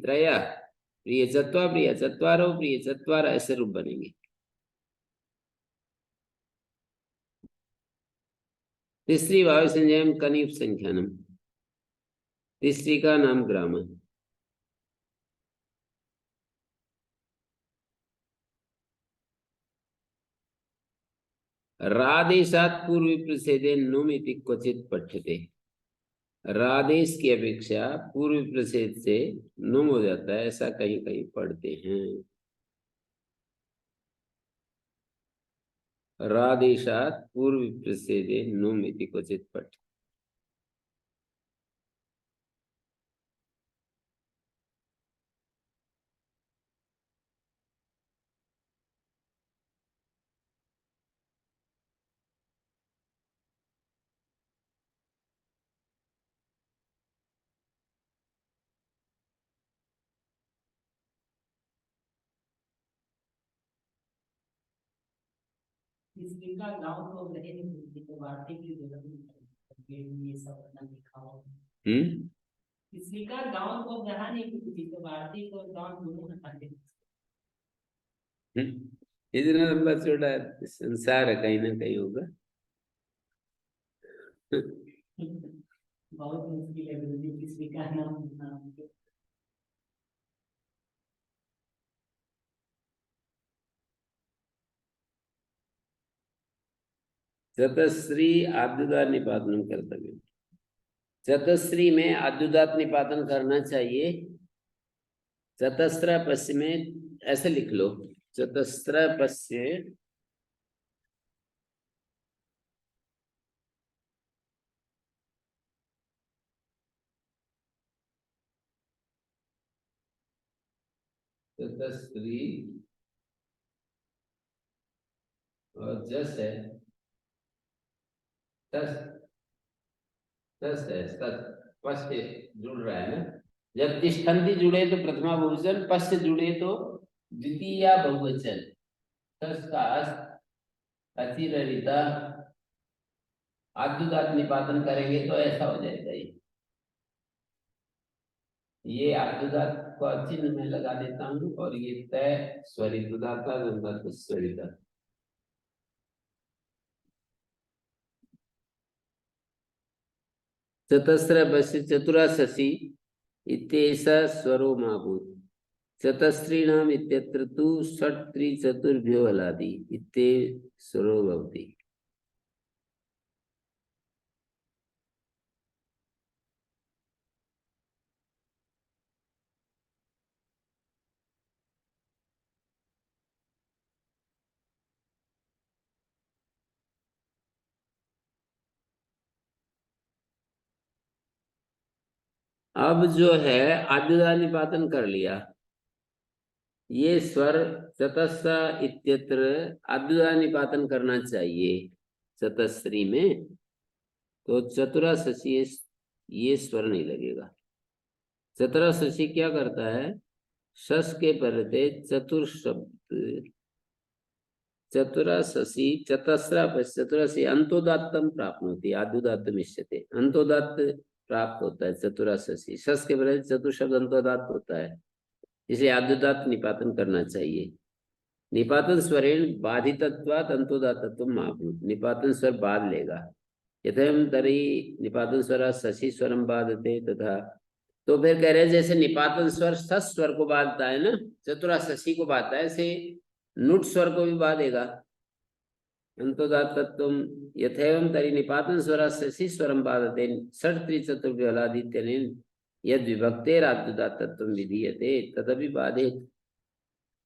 त्रय प्रिय चत्वा प्रिय चत्वारो प्रिय चत्वार ऐसे रूप बनेंगे। तीसरी भाव संजयम कनिप संख्यानम, तीसरी का नाम ग्राम। रादेशात पूर्व प्रसेदे नुम इति क्वचित पठ्यते। रादेश की अपेक्षा पूर्व प्रसेद से नुम हो जाता है, ऐसा कहीं कहीं पढ़ते हैं। रादेशात पूर्व प्रसेदे नुम इति क्वचित पठ्यते। इसका गांव तो रहे नहीं, तो वार्ते की जरूरत नहीं, ये सब अपना लिखा हो। स्वीकार गाँव को ग्रहण नहीं की थी, तो भारतीय को गाँव दोनों हटाते। इतना लंबा चौड़ा संसार है, कहीं ना कहीं होगा। बहुत मुश्किल है गुरु जी, स्वीकार ना होना। चतस्री आद्युदात निपातन कर्तव्य। चतस्री में आद्युदात निपातन करना चाहिए। चतस्र पश्य में ऐसे लिख लो, चतस्र पश्य चतस्री और जस है, तस तस है, तस पश्य जुड़ रहा है ना। जब तिष्ठन्ति जुड़े तो प्रथमा बहुवचन, पश्य जुड़े तो द्वितीय बहुवचन। तस का अतिरहिता आद्युदात निपातन करेंगे तो ऐसा हो जाएगा। ये आद्युदात को चिन्ह में लगा देता हूं, और ये तय स्वरित उदाता स्वरिता। चतस्र पश्य चतुरा शशि इत्येषा स्वरो माभूत्। चतस्त्रीणाम इत्यत्र तु षट् त्रिचतुर्भ्यो हलादि इत्ते स्वरो भवति। अब जो है आद्युदात निपातन कर लिया, ये स्वर चतस्र इत्यत्र आद्युदात निपातन करना चाहिए चतस्री में, तो चतुरा शशि ये स्वर नहीं लगेगा। चतुरा शशि क्या करता है, शस के पहले चतुर शब्द, चतुरा शशि चतस्रा चतुरा से अंतोदात्तम प्राप्त होती है, आद्युदात्त मिश्यते, अंतोदात्त प्राप्त होता है चतुरा शशि। शस के पहले चतुर शब्द अंतोदात्त होता है, इसलिए आद्युदात्त निपातन करना चाहिए। निपातन स्वरेण बाधितत्वात् अंतोदात्तत्वम महाभूत। निपातन स्वर बाध लेगा। यथेम तरी निपातन स्वर शशि स्वरम बाधते तथा, तो फिर कह रहे हैं जैसे निपातन स्वर सस स्वर को बाधता है ना, चतुरा शशि को बाधता है, ऐसे नुट स्वर को भी बाधेगा। अंतोदात्तत्वम यथेवं तरी निपातन स्वर शशि स्वरम बाधते षट् त्रिचतुर्भ्यो हलादित्यनेन यद विभक्तेराद्युदात्तत्वम विधीयते तदपि बाधेत।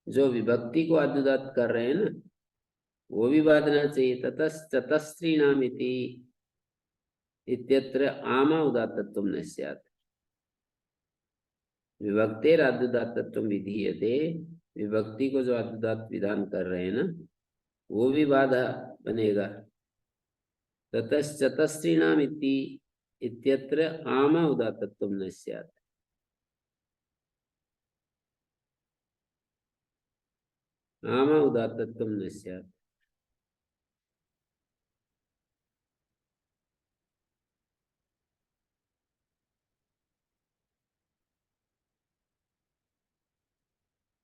जो विभक्ति को आद्युदात कर रहे हैं ना, वो भी बाधना चाहिए। चतस्त्रीणाम इत्यत्र आमा उदात्तत्वम न स्यात्। विभक्तेर आद्युदात्तत्वम विधीयते, विभक्ति को जो आद्युदात विधान कर रहे हैं ना, वो भी बाधा बनेगा। चतस्त्रीणाम इत्यत्र आमा उदात्तत्वम न स्यात्। आमा उदात्तत्वम न स्यात्।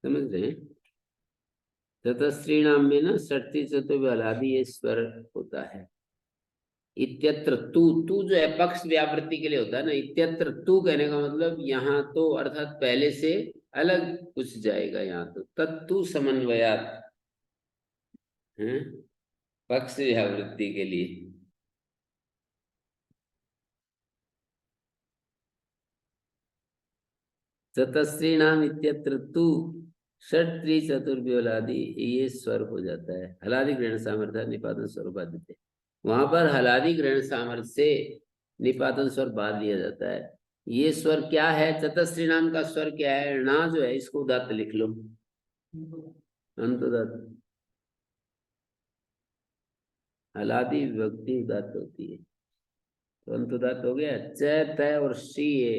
समझ रहे हैं? चतस्त्रीणाम में ना षट्ति चतुर्भ्य हलादि ये स्वर होता है। इत्यत्र तू, तू जो है पक्ष व्यावृत्ति के लिए होता है ना, इत्यत्र तू कहने का मतलब यहाँ तो अर्थात पहले से अलग कुछ जाएगा। यहाँ तो तत्तु समन्वयात है पक्ष व्यावृत्ति के लिए। चतस्त्रीणाम इत्यत्र तू षट् त्रिचतुर्भ्यो हलादि ये स्वर हो जाता है। हलादि ग्रहण सामर्थ्य निपातन स्वर बाध्यते, वहां पर हलादि ग्रहण सामर्थ्य से निपातन स्वर बाध लिया जाता है। ये स्वर क्या है, चतस्त्री नाम का स्वर क्या है, ना जो है इसको उदात्त लिख लो, अंतोदात्त। हलादि विभक्ति उदात्त होती है, तो अंतोदात्त हो गया। च तय और शी ये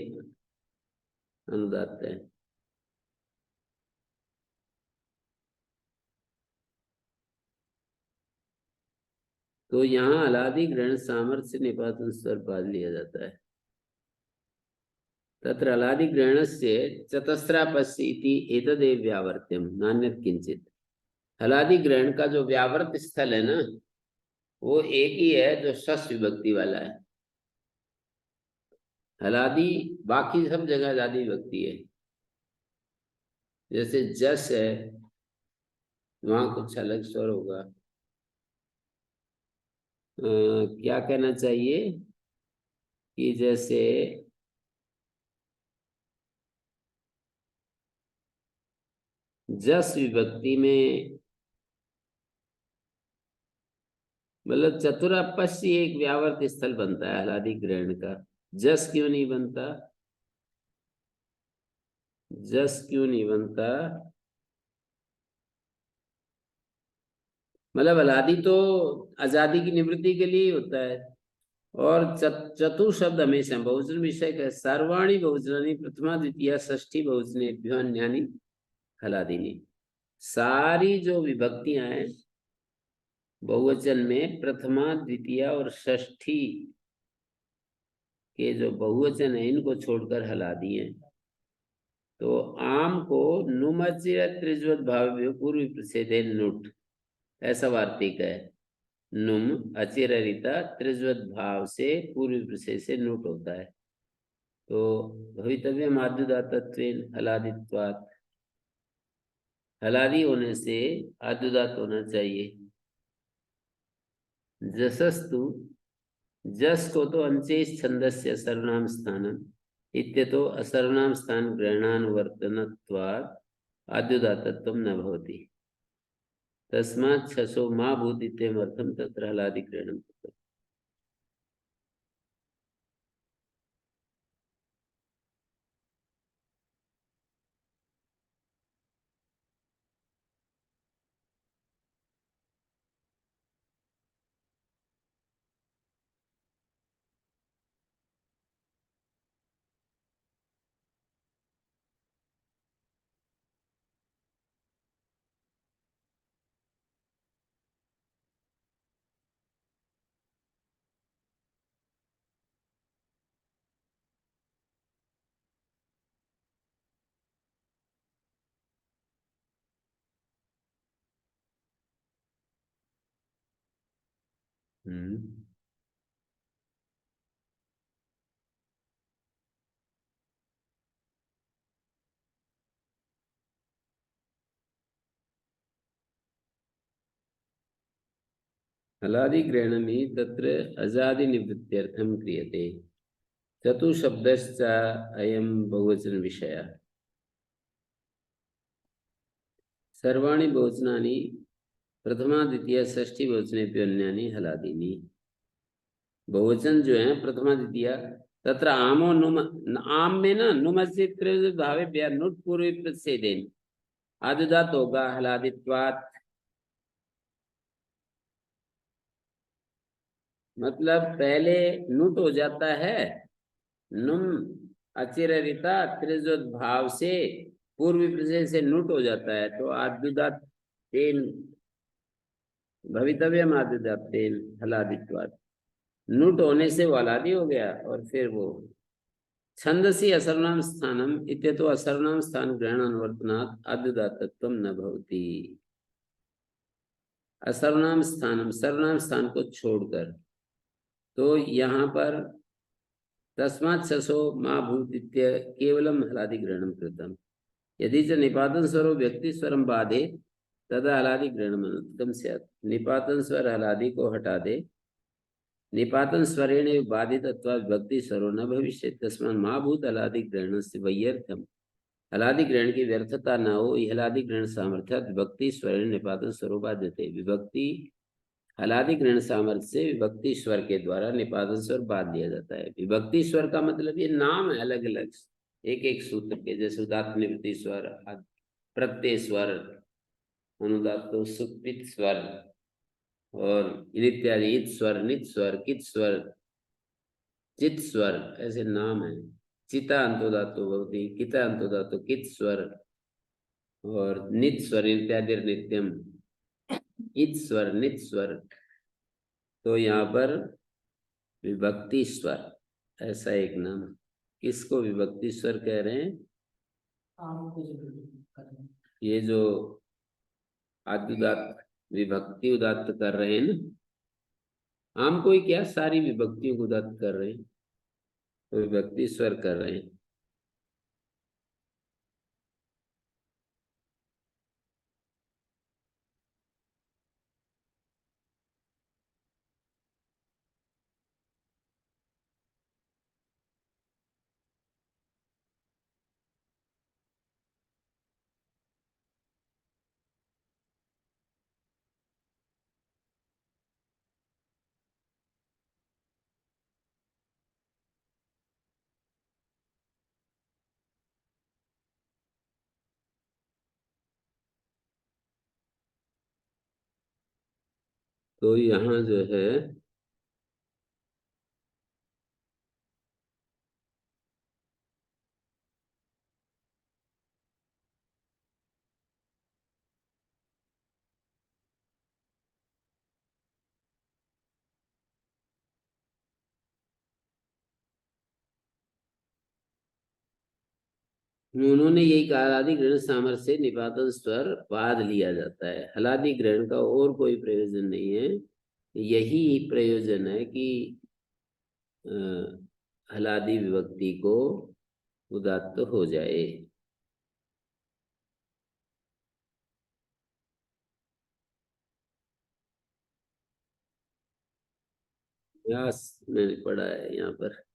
अनुदात्त है। तो यहाँ हलादि ग्रहण सामर्थ्य से निपातन स्वर बाध लिया जाता है। तत्र हलादिग्रहणस्य चतस्रापस्य इति एतदेव व्यावर्त्यम नान्यत् किंचित। हलादि ग्रहण का जो व्यावर्त स्थल है ना, वो एक ही है जो षष्ठ विभक्ति वाला है। हलादि बाकी सब जगह हलादि विभक्ति है। जैसे जस है, वहां कुछ अलग स्वर होगा। क्या कहना चाहिए कि जैसे जस विभक्ति में मतलब चतुरापस्य एक व्यावर्त स्थल बनता है हलादि ग्रहण का। जस क्यों नहीं बनता? जस क्यों नहीं बनता? मतलब हलादि तो आजादी की निवृत्ति के लिए ही होता है। और चतुर शब्द हमेशा बहुवचन विषय का। सर्वाणी बहुवचनानि प्रथमा द्वितीया षष्ठी बहुवचनेभ्यो अन्यानि हलादीनि। सारी जो विभक्तियां हैं बहुवचन में प्रथमा द्वितीया और षष्ठी के जो बहुवचन है इनको छोड़कर हलादी हैं। तो आम को नुमचिर त्रिज्वत भाव पूर्व प्रसिद्धे नुट, ऐसा वार्तिक है। नुम अचिररिता त्रिज्वत भाव से पूर्व प्रत्यय से नुट होता है। तो भवितव्य आद्युदातत्वेन हलादित्वात्, हलादी होने से आद्युदात होना चाहिए। जसस्तु, जस को तो अंचेश छंदस्य सर्वनाम स्थानम इत्यतो असर्वनाम स्थान ग्रहणानुवर्तनत्वात् आद्युदातत्वं न भवति। तस्मात् छसो मा भूत इत्यर्थम तत्र हलादि ग्रहणम। हलादि ग्रहणमि तत्र अजादि निवृत्त्यर्थं क्रियते। चतुशब्दश्च अयं बहुवचन विषयः। सर्वाणि बहुवचनानि प्रथमा द्वितीया षष्ठी बहुवचनेभ्यो अन्यानि हलादीनि। बहुवचन जो है प्रथमा द्वितीया, तत्र आमो नुम, आम में ना नुमस्य त्रिज्वत भावे नुट पूर्व प्रत्ययेन आद्युदात होगा हलादित्वात्। मतलब पहले नुट हो जाता है, नुम अचिररिता त्रिज्वत भाव से पूर्वी प्रत्यय से नुट हो जाता है। तो आद्युदात तेन भवितव्यम आद्युदात तेन हलादित्वात्। नुट होने से वो हलादी हो गया। और फिर वो छंदसी असर्वनाम स्थानम इत्यतो असर्वनाम स्थान ग्रहण अनुवर्तनात् आद्युदातत्वं न भवति। असर्वनाम स्थानम, सर्वनाम स्थान को छोड़कर। तो यहाँ पर तस्मात् ससो मा भूत इत्य केवलम हलादि ग्रहणम कृतम। यदि च निपातन स्वरो व्यक्ति स्वरम बाधे तदा हलादि ग्रहणम अनुत्तम स्यात्। निपातन स्वर हलादि को हटा दे, निपातन स्वरेण बाधित अथवा विभक्ति स्वरो न भविष्य, तस्मात् मा भूत हलादि ग्रहण से वैयर्थम। हलादि ग्रहण की व्यर्थता न हो, हलादि ग्रहण सामर्थ्य विभक्ति स्वरेण निपातन स्वरो बाध्यते। विभक्ति हलादि ग्रहण सामर्थ्य से विभक्ति स्वर के द्वारा निपातन स्वर बाध दिया जाता है। विभक्ति स्वर का मतलब ये नाम है अलग अलग एक एक सूत्र के, जैसे उदात्त निवृत्ति स्वर, प्रत्यय स्वर, अनुदात सुकृत स्वर और इत्यादि, इत स्वर, नित स्वर, कित स्वर, चित स्वर, ऐसे नाम है। चिता अंतोदातो भवति, किता अंतोदातो कित स्वर और नित स्वर इत्यादि नित्यम, इत स्वर, नित स्वर। तो यहाँ पर विभक्ति स्वर ऐसा एक नाम। किसको विभक्ति स्वर कह रहे हैं? आम को जो करना है। ये जो आद्युदात्त विभक्ति उदात्त कर रहे हैं ना, आम को ही क्या, सारी विभक्तियों को उदात्त कर रहे हैं, तो विभक्ति स्वर कर रहे हैं। तो यहाँ जो है उन्होंने यही कहा, हलादि ग्रहण सामर्थ्य से निपातन स्वर बाद लिया जाता है। हलादि ग्रहण का और कोई प्रयोजन नहीं है, यही प्रयोजन है कि हलादि विभक्ति को उदात्त हो जाए। व्यास मैंने पढ़ा है यहाँ पर।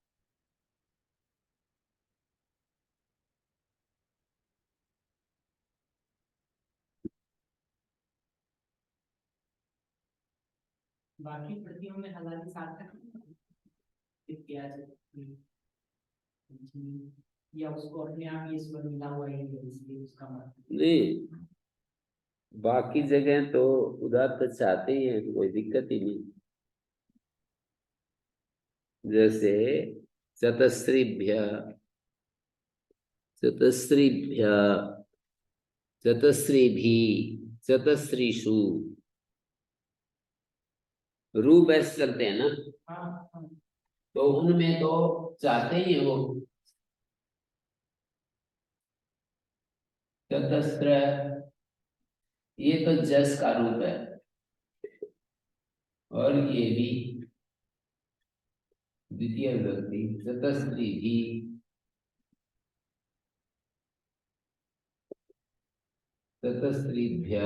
बाकी प्रतियों में हलाली सार्थक इत्यादि या उसको अपने आप ये स्वर मिला हुआ ही है, इसलिए उसका मतलब नहीं, बाकी जगह तो उदात्त चाहते ही हैं, कोई दिक्कत ही नहीं। जैसे चतस्रीभ्य, चतस्रीभ्य, चतस्रीभी, चतस्रीषु, रूप ऐसे चलते हैं ना, हाँ हाँ तो उनमें तो चाहते ही हैं वो। चतस्र, ये तो जस का रूप है, और ये भी द्वितीय विभक्ति चतस्री भी, चतस्रीभ्य,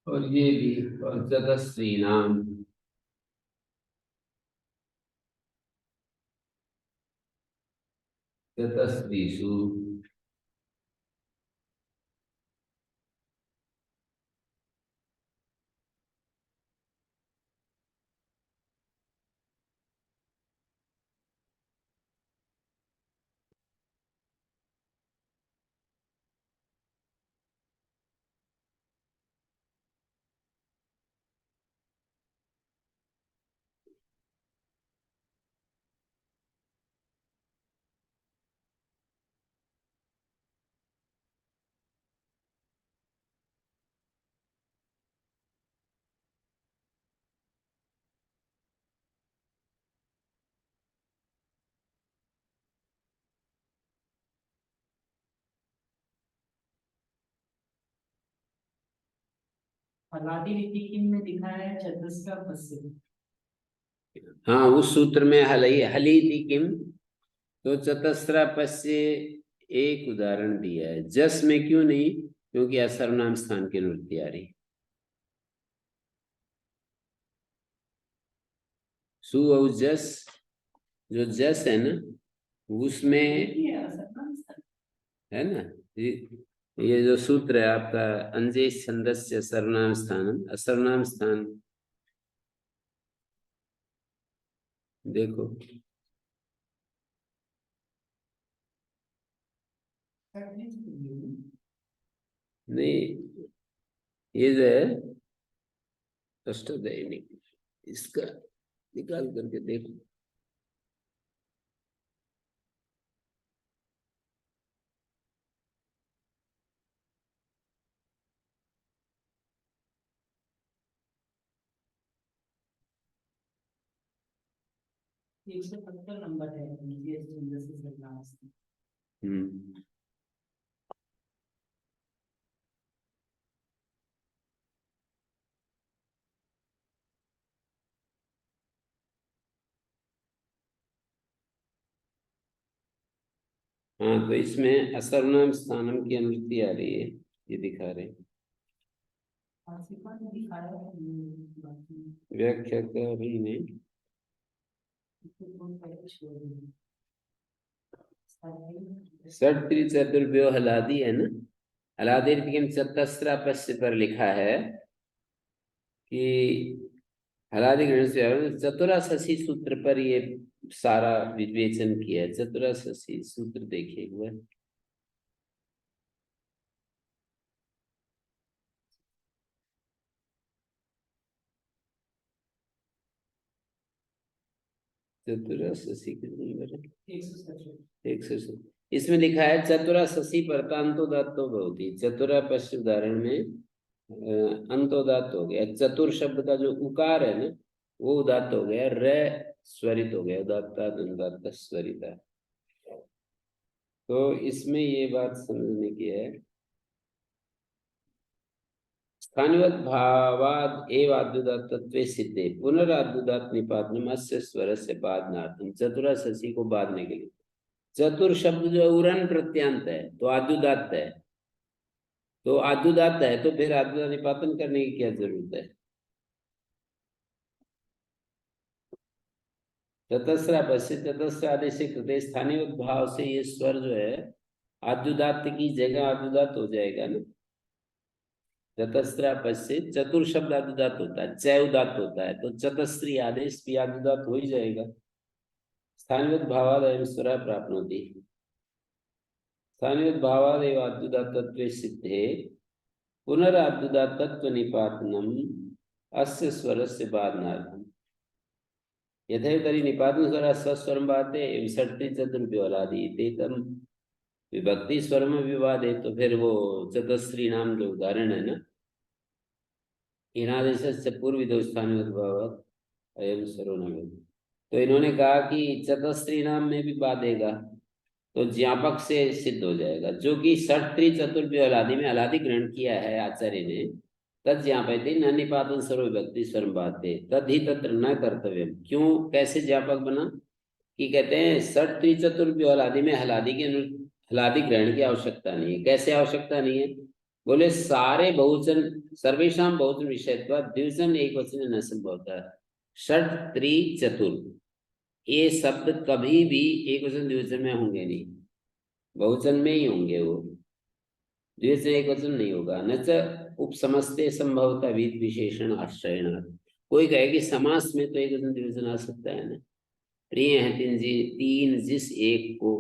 और ये भी, और चतस्री नाम, चतस्रीषु। हलादी रीति किन में दिखाया है चतुस्र पश्चिम। हाँ, उस सूत्र में हली थी किम, तो चतस्रा पश्य एक उदाहरण दिया है। जस में क्यों नहीं? क्योंकि यह सर्वनाम स्थान की अनुवृत्ति आ रही। सु और जस, जो जस है ना, उसमें है ना, ये जो सूत्र है आपका, अंजेश छंदस्य सर्वनाम स्थानम, असर्वनाम स्थान देखो। नहीं, ये जो है अष्टदैनिक, इसका निकाल करके देखो। 170 नंबर है जीएस इंडस्ट्री सर्विलांस। हम्म। हाँ, तो इसमें असर्वनाम स्थानम की अनुवृत्ति आ रही है, ये दिखा रहे हैं। आसिफा ने दिखाया है बाकी व्याख्या का भी नहीं। तो कौन पहले छोड़ दिया। षट् चतुर्व्यो हलादी है ना, हलादी लेकिन चतस्रा पश्य पर लिखा है कि हलादी गण से चतुरा शशि सूत्र पर ये सारा विवेचन किया है। चतुरा शशि सूत्र देखिए हुआ, चतुरा शशि कितने नंबर है? 100। इसमें लिखा है चतुरा शशि परतांतोदात्तो भवति। चतुरा पश्य उदाहरण में अंतोदात हो गया। चतुर शब्द का जो उकार है ना, वो उदात्त हो गया, र स्वरित हो गया, उदात्ता उदात्त स्वरिता। तो इसमें ये बात समझने की है, स्थानिवत भावाद एव आद्युदात्तत्वे सिद्धे पुनराद्युदात्त निपातनम अस्य स्वर से बाधनार्थम। चतुरा शशि को बांधने के लिए चतुर शब्द जो उरन प्रत्यांत है तो आद्युदात्त है, तो आद्युदात्त है तो फिर आद्युदात्त निपातन करने की क्या जरूरत है? चतस्रा पश्य चतस्र आदेश से कृते स्थानीय भाव से ये स्वर जो है आद्युदात्त की जगह आद्युदात्त हो जाएगा ना। चतस्रा पश्य चतुर शब्द आद्युदात्त होता है, चय उदात्त होता है, तो चतस्री आदेश भी आद्युदात्त हो ही जाएगा। स्थानीय भावाद एवं स्वर प्राप्नोति। स्थानीय भावाद एवं आद्युदात्तत्वे सिद्धे पुनराद्युदात्तत्व निपातनम अस्य स्वरस्य बाधनार्थम। यथेतरी निपातन स्वर सस्वरम बाते विसर्ति चतुर्व्योलादि तेतम विभक्ति स्वर में विवाद है, तो फिर वो चतस्री नाम जो उदाहरण है ना, इनादेश से पूर्व स्थान अयम सर्वनाम, तो इन्होंने कहा कि चतस्री नाम में भी बाधेगा तो ज्ञापक से सिद्ध हो जाएगा, जो कि षट्त्री चतुर्व्योलादि में अलादि ग्रहण किया है आचार्य ने। तद ज्ञापयते न निपातन सर्व विभक्ति स्वरम बाते तद ही तत्र न कर्तव्य। क्यों, कैसे ज्ञापक बना कि कहते हैं षट त्रिचतुर्व्यूह हलादि में हलादि के हलादि ग्रहण की आवश्यकता नहीं है। कैसे आवश्यकता नहीं है? बोले सारे बहुवचन सर्वेशम बहुवचन विषयत्व द्विवचन एक वचन न संभवता। षट त्रि चतुर ये शब्द कभी भी एक वचन द्विवचन में होंगे नहीं, बहुवचन में ही होंगे, वो द्विवचन एक वचन नहीं होगा। न च उपसमस्ते संभवता विद विशेषण आश्रयण। कोई कहे कि समास में तो एक वचन द्विवचन आ सकता है ना, प्रिय है तीन जिस एक को,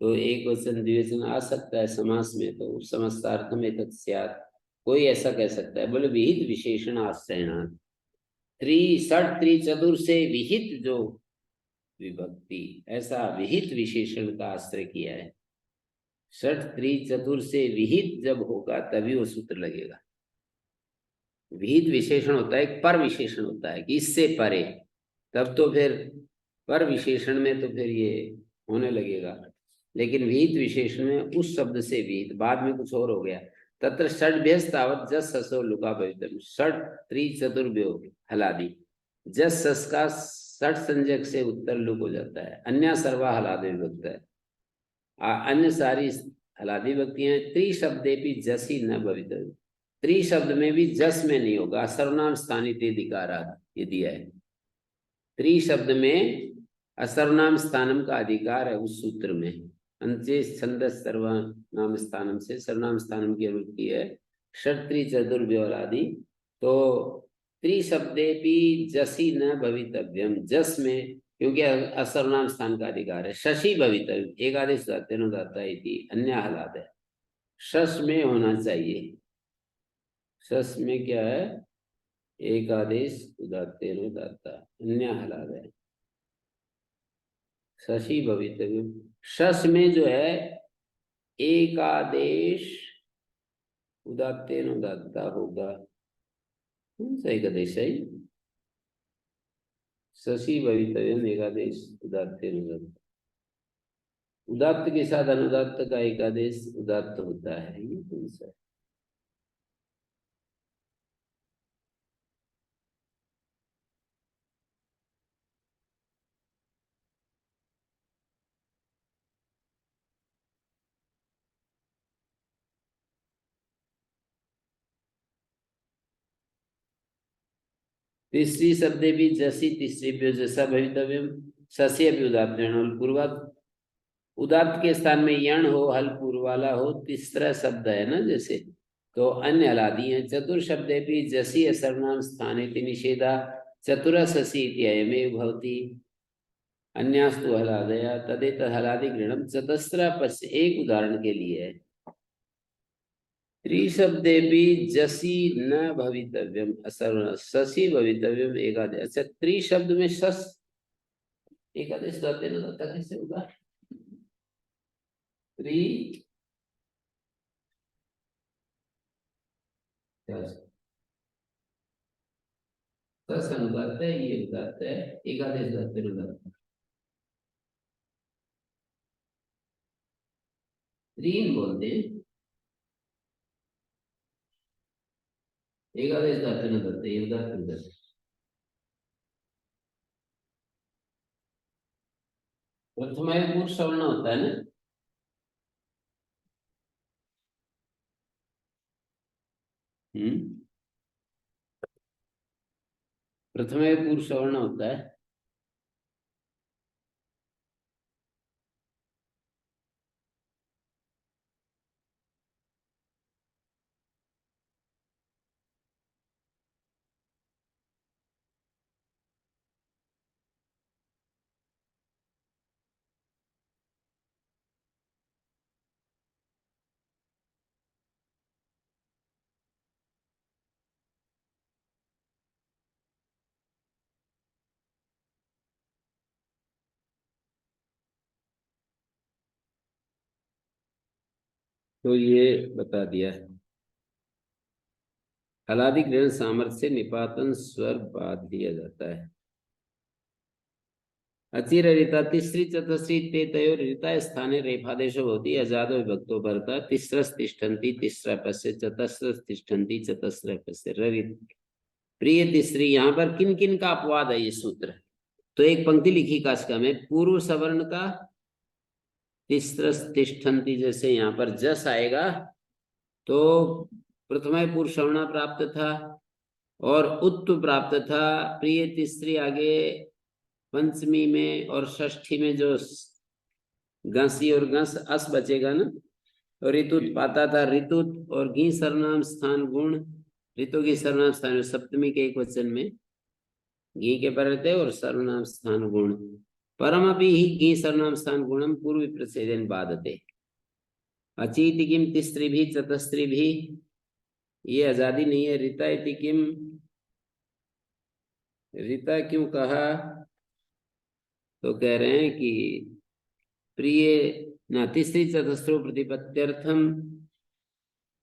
तो एक वचन द्विवचन आ सकता है समास में, तो उपसमस्तार्थ में तत्स्यात्। कोई ऐसा कह सकता है, बोले विहित विशेषण आश्रयण। षट त्रि चतुर से विहित जो विभक्ति, ऐसा विहित विशेषण का आश्रय किया है। षट त्रि चतुर से विहित जब होगा तभी वो सूत्र लगेगा। विहित विशेषण होता है, एक पर विशेषण होता है कि इससे परे, तब तो फिर पर विशेषण में तो फिर ये होने लगेगा। लेकिन विहित विशेषण में उस शब्द से विहित, बाद में कुछ और हो गया। तत्र षड्भ्यस तावत जस ससो लुका भवितव्य। षट त्रि चतुर्भ्यो हलादि, जस सस का षट संज्ञक से उत्तर लुक हो जाता है। अन्य सर्वा हलादि विभक्त है, अन्य सारी हलादि विभक्ति हैं। त्रि शब्दे भी जस ही न भवितव्य, त्रि शब्द में भी जस में नहीं होगा। सर्वनाम स्थानित अधिकाराद ये दिया है। त्रि शब्द में असर्वनाम स्थानम का अधिकार है उस सूत्र में। अंत्य छंदस सर्वनाम स्थानम से सर्वनाम स्थानम की अनुवृत्ति है। षट त्रि चतुर्व्योलादि, तो त्रि शब्दे भी जसी न भवितव्यम, जस में क्योंकि असर्वनाम स्थान का अधिकार है। शशि भवितव्य एक आदेश तेनो दाता इति अन्य हलाद है, शश में होना चाहिए। शश में क्या है? एक आदेश उदात्तेनो दाता अन्य हलाद है। शशि भवितव्य, शश में जो है एक आदेश उदात्तेनो दाता होगा। कौन सा एक आदेश है? शशि भवितव्यम एकादेश उदात्त अनुदात्त। उदात्त के साथ अनुदात्त का एकादेश उदात्त होता है, ये कौन सा है? तीसरी शब्दे भी जसी तीसरी जैसा भवितव्यम सस्य भी उदात्त पूर्वक उदात्त के स्थान में यण हो, हल पूर्व वाला हो, तीसरा शब्द है ना जैसे, तो अन्य हलादी है। चतुर शब्दे भी जसी सर्वनाम स्थाने निषेधा चतुर शशि इत्ययमेव भवति। अन्यास्तु हलादया तदेत हलादि गृणम चतस्र पश्य। एक उदाहरण के लिए है, त्रिशब्दे भी जसी न भवितव्यम असर्वनाम शशि भवितव्यम एकादेश। अच्छा, त्रिशब्द में शस एकादेश रहते ना, तो कैसे होगा? त्रि सस अनुदात है, ये उदात है, एकादेश रहते अनुदात। त्रीन बोलते हैं, एकादेश रहते अनुदात, ये उदात अनुदात। प्रथम पूर्व सवर्ण होता है ना, प्रथम पूर्व सवर्ण होता है। तो ये बता दिया है। हलादि ग्रहण सामर्थ्य से निपातन स्वर बाध लिया जाता है। अचिर ऋता तीसरी चतुर्थी ते तयोर ऋता स्थाने रेफादेशो भवति अजादो विभक्तो भरता तिस्रस तिष्ठन्ति तिस्रा पश्य चतस्रस तिष्ठन्ति चतस्र पश्य ररित। प्रिय तीसरी, यहाँ पर किन किन का अपवाद है ये सूत्र? तो एक पंक्ति लिखी काशिका में, पूर्व सवर्ण का तिस्रस तिष्ठन्ति, जैसे यहाँ पर जस आएगा तो प्रथम पूर्व सवर्ण प्राप्त था और उत्त प्राप्त था। प्रिय तीसरी आगे पंचमी में और षष्ठी में जो गसी और गस अस बचेगा ना, तो ऋतुत पाता था ऋतुत, और घी सर्वनाम स्थान गुण ऋतु की सर्वनाम स्थान सप्तमी के एक वचन में घी के परते और सर्वनाम स्थान गुण परम भी ही घी सर्वनाम स्थान गुणम पूर्व प्रसेदन बाधते। अचीति किम तिस्त्री भी चतस्त्री भी, ये आजादी नहीं है। ऋता इति किम, ऋता क्यों कहा? तो कह रहे हैं कि प्रिय न तीसरी चतस्रो प्रतिपत्त्यर्थम,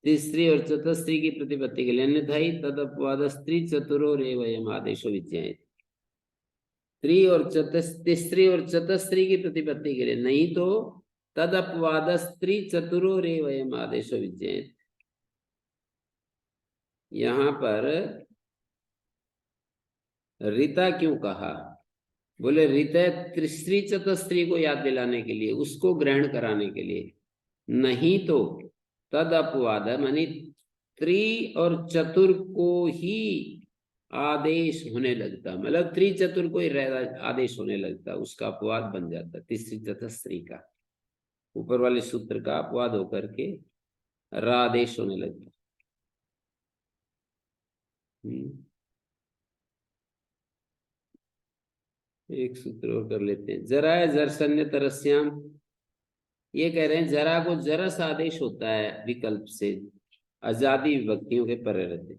तीसरी और चतस्त्री की प्रतिपत्ति के लिए अन्यथा ही तद अपवाद स्त्री चतुरो रेवयम आदेशो विज्ञायते। त्रि और तीसरी और चतस्त्री की प्रतिपत्ति के लिए, नहीं तो तद अपवाद स्त्री चतुरो रेवयम आदेशो विज्ञायते। यहाँ पर ऋता क्यों कहा? बोले ऋता त्रिस्त्री चतस्त्री को याद दिलाने के लिए, उसको ग्रहण कराने के लिए, नहीं तो तद अपवाद मानी त्रि और चतुर को ही आदेश होने लगता, मतलब त्रि चतुर को ही आदेश होने लगता, उसका अपवाद बन जाता तीसरी चतस्त्री का, ऊपर वाले सूत्र का अपवाद होकर के रादेश होने लगता। एक सूत्र और कर लेते हैं। जरा जरसन्य तरस्याम, ये कह रहे हैं जरा को जरस आदेश होता है विकल्प से, आजादी विभक्तियों के परे रहते,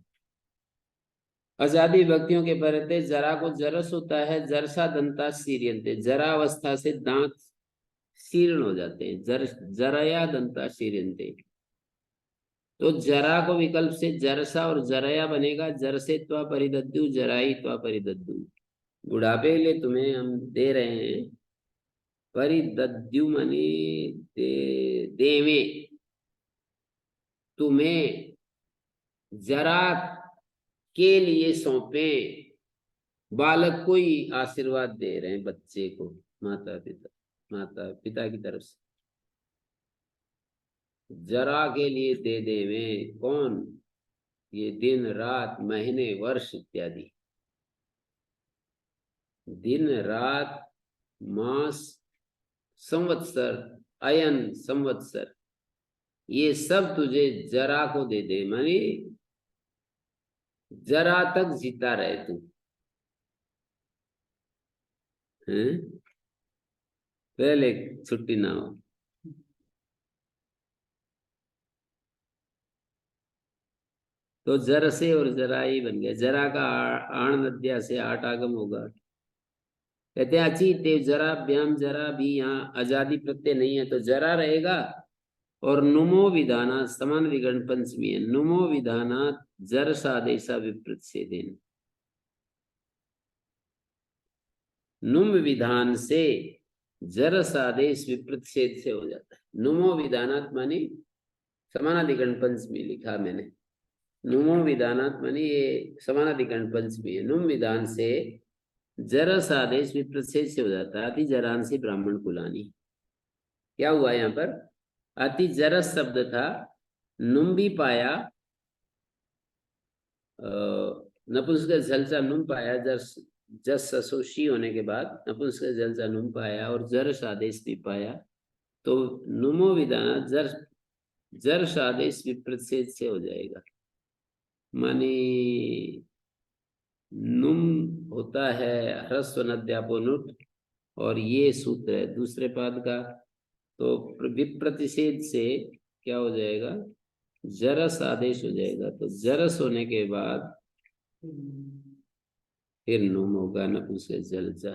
आजादी विभक्तियों के परे रहते। जरा को जरस होता है, जरसा दंता शीर्यन्ते, जरा अवस्था से दांत शीर्ण हो जाते हैं, जरया दंता शीर्यन्ते। तो जरा को विकल्प से जरसा और जरया बनेगा, जरसे त्वा परिदद्दु जराई त्वा परिदद्दु। बुढ़ापे के लिए तुम्हें हम दे रहे हैं। परिदद्युमनि देवे, तुम्हें जरा के लिए सौंपे। बालक को ही आशीर्वाद दे रहे हैं, बच्चे को, माता पिता की तरफ से। जरा के लिए दे देवे, कौन? ये दिन रात महीने वर्ष इत्यादि। दिन रात, मास, संवत्सर, अयन संवत्सर, ये सब तुझे जरा को दे दे, मानी जरा तक जीता रहे तू। हैं? पहले छुट्टी ना हो। तो जर से और जरा ही बन गया। जरा का आण नद्या से आठ आगम होगा। कहते हैं अची ते जरा व्याम, जरा भी यहाँ आजादी प्रत्यय नहीं है तो जरा रहेगा। और नुमो विधाना, समान विगण पंचमी है। नुमो विधाना जर सादेशा विपरीत से देन। नुम विधान से जर सादेश विपरीत से हो जाता है। नुमो विधानात मानी समानाधिकरण पंचमी लिखा मैंने। नुमो विधानात मानी ये समानाधिकरण पंचमी है। नुम विधान से जरस आदेश विपरीत से हो जाता है। अति जरान से ब्राह्मण कुलानी। क्या हुआ यहाँ पर? अति जरस शब्द था, नुम भी पाया, नपुंसक जलसा नुम पाया, जस जस ससोशी होने के बाद नपुंसक जलसा नुम पाया और जरस आदेश भी पाया। तो नुमो विधान जरस आदेश विपरीत से हो जाएगा। मानी नुम होता है ह्रस्व नद्यापो नुट, और ये सूत्र है दूसरे पाद का। तो विप्रतिषेध से क्या हो जाएगा? जरस आदेश हो जाएगा। तो जरस होने के बाद फिर नुम होगा नपुंसक जलजा।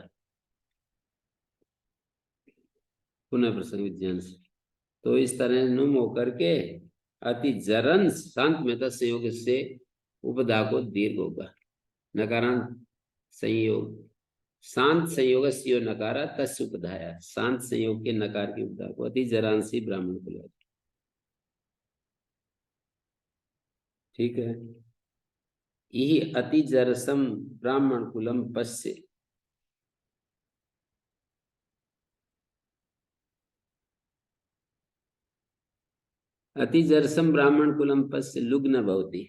पुनः प्रसंग विज्ञान से। तो इस तरह नुम होकर के अति जरन शांत में संयोग से उपधा को दीर्घ होगा। नकारांत संयोग, शांत संयोग नकारा तस् उपधाया। शांत संयोग के नकार की उपधा को अति जरांसी ब्राह्मण को। ठीक है। यही अति जरसम ब्राह्मण कुलम पश्य। अति जरसम ब्राह्मण कुलम पश्य लुग्न भवति।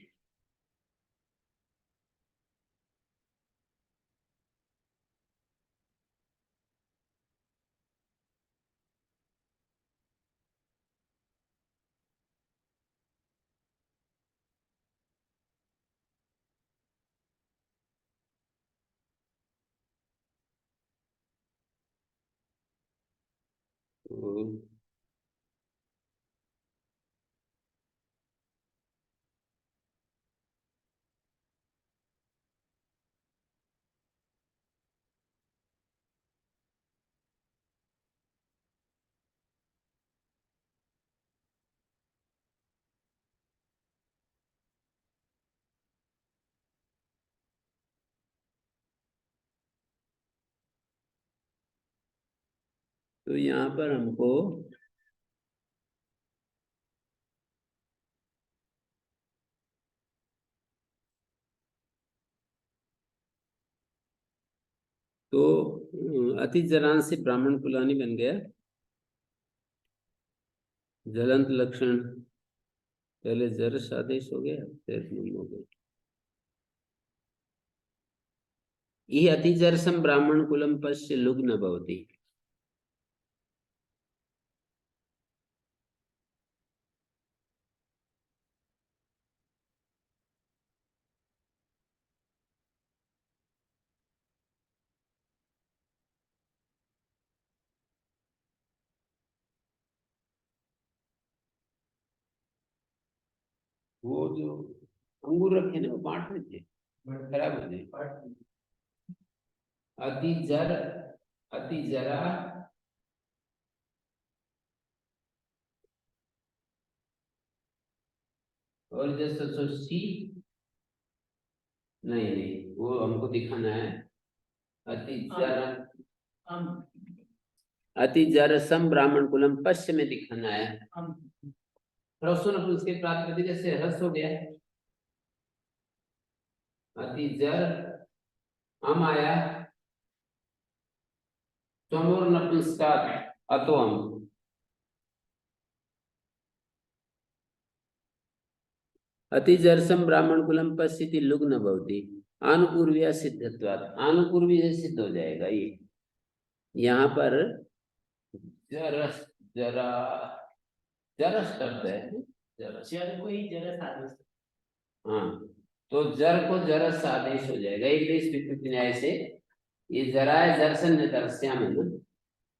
तो यहाँ पर हमको तो अति जरान से ब्राह्मण कुलानी बन गया। जलंत लक्षण पहले जरस आदेश हो गया, फिर नुम हो गया। यह अति जरसम ब्राह्मण कुलम पश्य लुग्न भवति। वो जो अंगूर रखे ना वो बांट रहे थे, खराब हो जाए। अति जर, अति जरा, और जैसे सोची नहीं नहीं वो हमको दिखाना है। अतिजरसम ब्राह्मण कुलम पश्चिम में दिखाना है। उसके प्रातिपदिक से रस हो गया। अतिजर हम आया, तमोर नपुंसकात अतो हम। अतिजरसम ब्राह्मण कुलम पश्चिति लुग्न भवति आनुपूर्व्या सिद्धत्वात्। आनुपूर्वी से सिद्ध हो जाएगा ये। यहाँ पर जरस जरा जरस शब्द है। जरस जर को ही जरस आदेश। हाँ, तो जर को जरस आदेश हो जाएगा एक देश विकृति न्याय से। ये जरा है जरसन ने दरस्या में ना,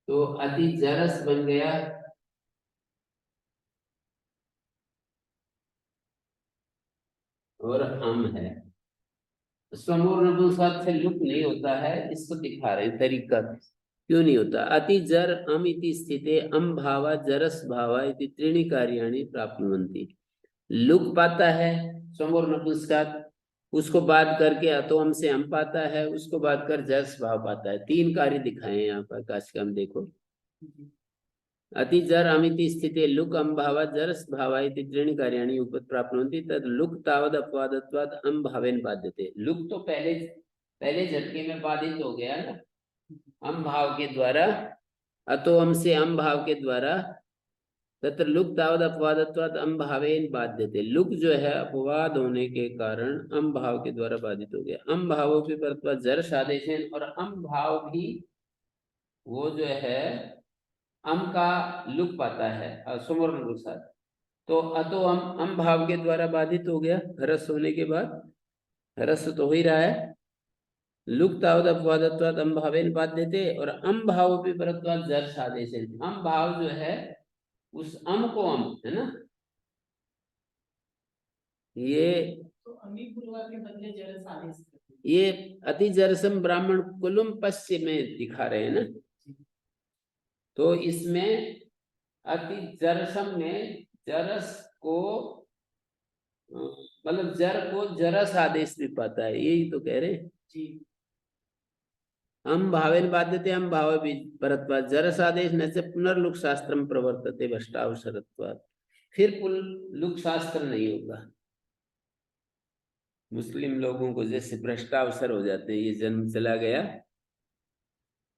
तो अति जरस बन गया। और हम है समूर नपुंसक से लुक नहीं होता है, इसको दिखा रहे तरीका क्यों नहीं होता। अति जर अम इति स्थिते अम भावा जरस भावा इति त्रीणि कार्याणि प्राप्नुवन्ति। लुक पाता है समूर नपुंसक, उसको बात करके अतो हम से हम पाता है, उसको बात कर जरस भाव पाता है। तीन कार्य दिखाए हैं यहाँ पर काशिका में देखो। अति जर अमिति स्थिते लुक अम भावा जरस भावा इति त्रीणि कार्याणि उपप्राप्नुवन्ति तद लुक तावद अपवादत्वाद अम भावेन बाध्यते। लुक तो पहले झटके में बाधित हो गया ना अम भाव के द्वारा, अतो हम से अम भाव के द्वारा। तत्र लुक तावद अपवादत्वाद अम भावेन बाध्यते। लुक जो है अपवाद होने के कारण अम भाव के द्वारा बाधित हो गया। अम भावों के परत्वा जरस आदेश है, और अम भाव भी वो जो है अम का लुक पाता है सुमर्ण के साथ। तो अतो अम भाव के द्वारा बाधित हो गया रस होने के बाद। रस तो हो ही रहा है। लुक तावद अपवादत्वाद अम भावेन बाध्यते, और अम भाव भी परत्वाद जरस आदेश है। अम भाव जो है उस अम को अम है ना, ये तो अमी पुलवा के बदले जरस आदेश करते हैं। ये अति जरसम ब्राह्मण कुलम पश्चिम में दिखा रहे हैं ना। तो इसमें अति जरसम में जरस को मतलब जर को जरस आदेश भी पाता है, यही तो कह रहे हैं। जी हम भावेन बाध्यते हम भाव भी परत्वाद जरस आदेश न से पुनर्लुक शास्त्रम प्रवर्तते भ्रष्टावसरत्वात्। फिर लुक शास्त्र नहीं होगा। मुस्लिम लोगों को जैसे भ्रष्टावसर हो जाते हैं, ये जन्म चला गया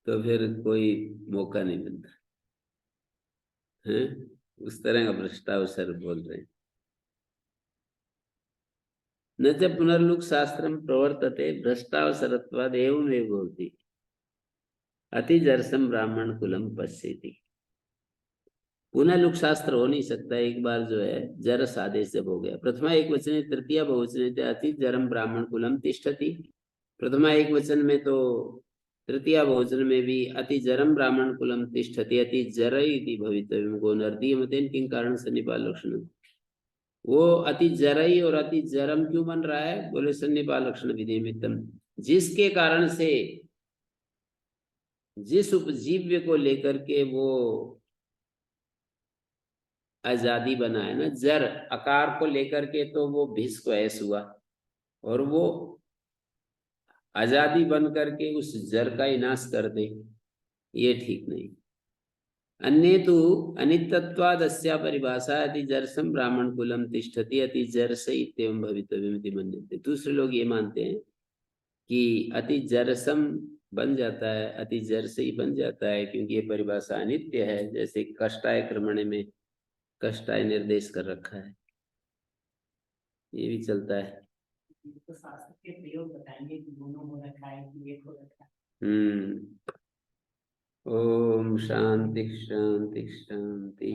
तो फिर कोई मौका नहीं मिलता है, उस तरह का भ्रष्टावसर बोल रहे हैं। न च पुनर्लुक शास्त्रम प्रवर्तते भ्रष्टावसरत्वाद एवमेव भवति अति जरसम ब्राह्मण कुलम पश्यति। पुनः लुक शास्त्र हो नहीं सकता एक बार जो है जरस आदेश जब हो गया। प्रथमा एक वचन तृतीय बहुवचन अति जरम ब्राह्मण कुलम तिष्ठति। प्रथमा एक वचन में तो तृतीय बहुवचन में भी अति जरम ब्राह्मण कुलम तिष्ठति अति जर इति भवितव्यम को नर्दीय मतेन किं कारण सन्निपात लक्षण। वो अति जरई और अति जरम क्यों बन रहा है, बोले सन्निपात लक्षण विधि निमित्तम, जिसके कारण से जिस उपजीव्य को लेकर के वो आजादी बना है ना, जर आकार को लेकर के तो वो भिष को ऐस हुआ, और वो आजादी बन करके उस जर का विनाश कर दे, ये ठीक नहीं। अन्य तो अनित्यत्वाद अस्या परिभाषा अति जरसम ब्राह्मण कुलम तिष्ठति अति जरस इत्येवं भवितव्यमिति मन्यते। दूसरे लोग ये मानते हैं कि अति जरसम बन जाता है, अति जरस ही बन जाता है, क्योंकि ये परिभाषा अनित्य है। जैसे कष्टाय क्रमणे में कष्टाय निर्देश कर रखा है, ये भी चलता है। तो शास्त्र के प्रयोग बताएंगे कि दोनों हो रखा है कि एक हो रखा है। ओम शांति शांति शांति।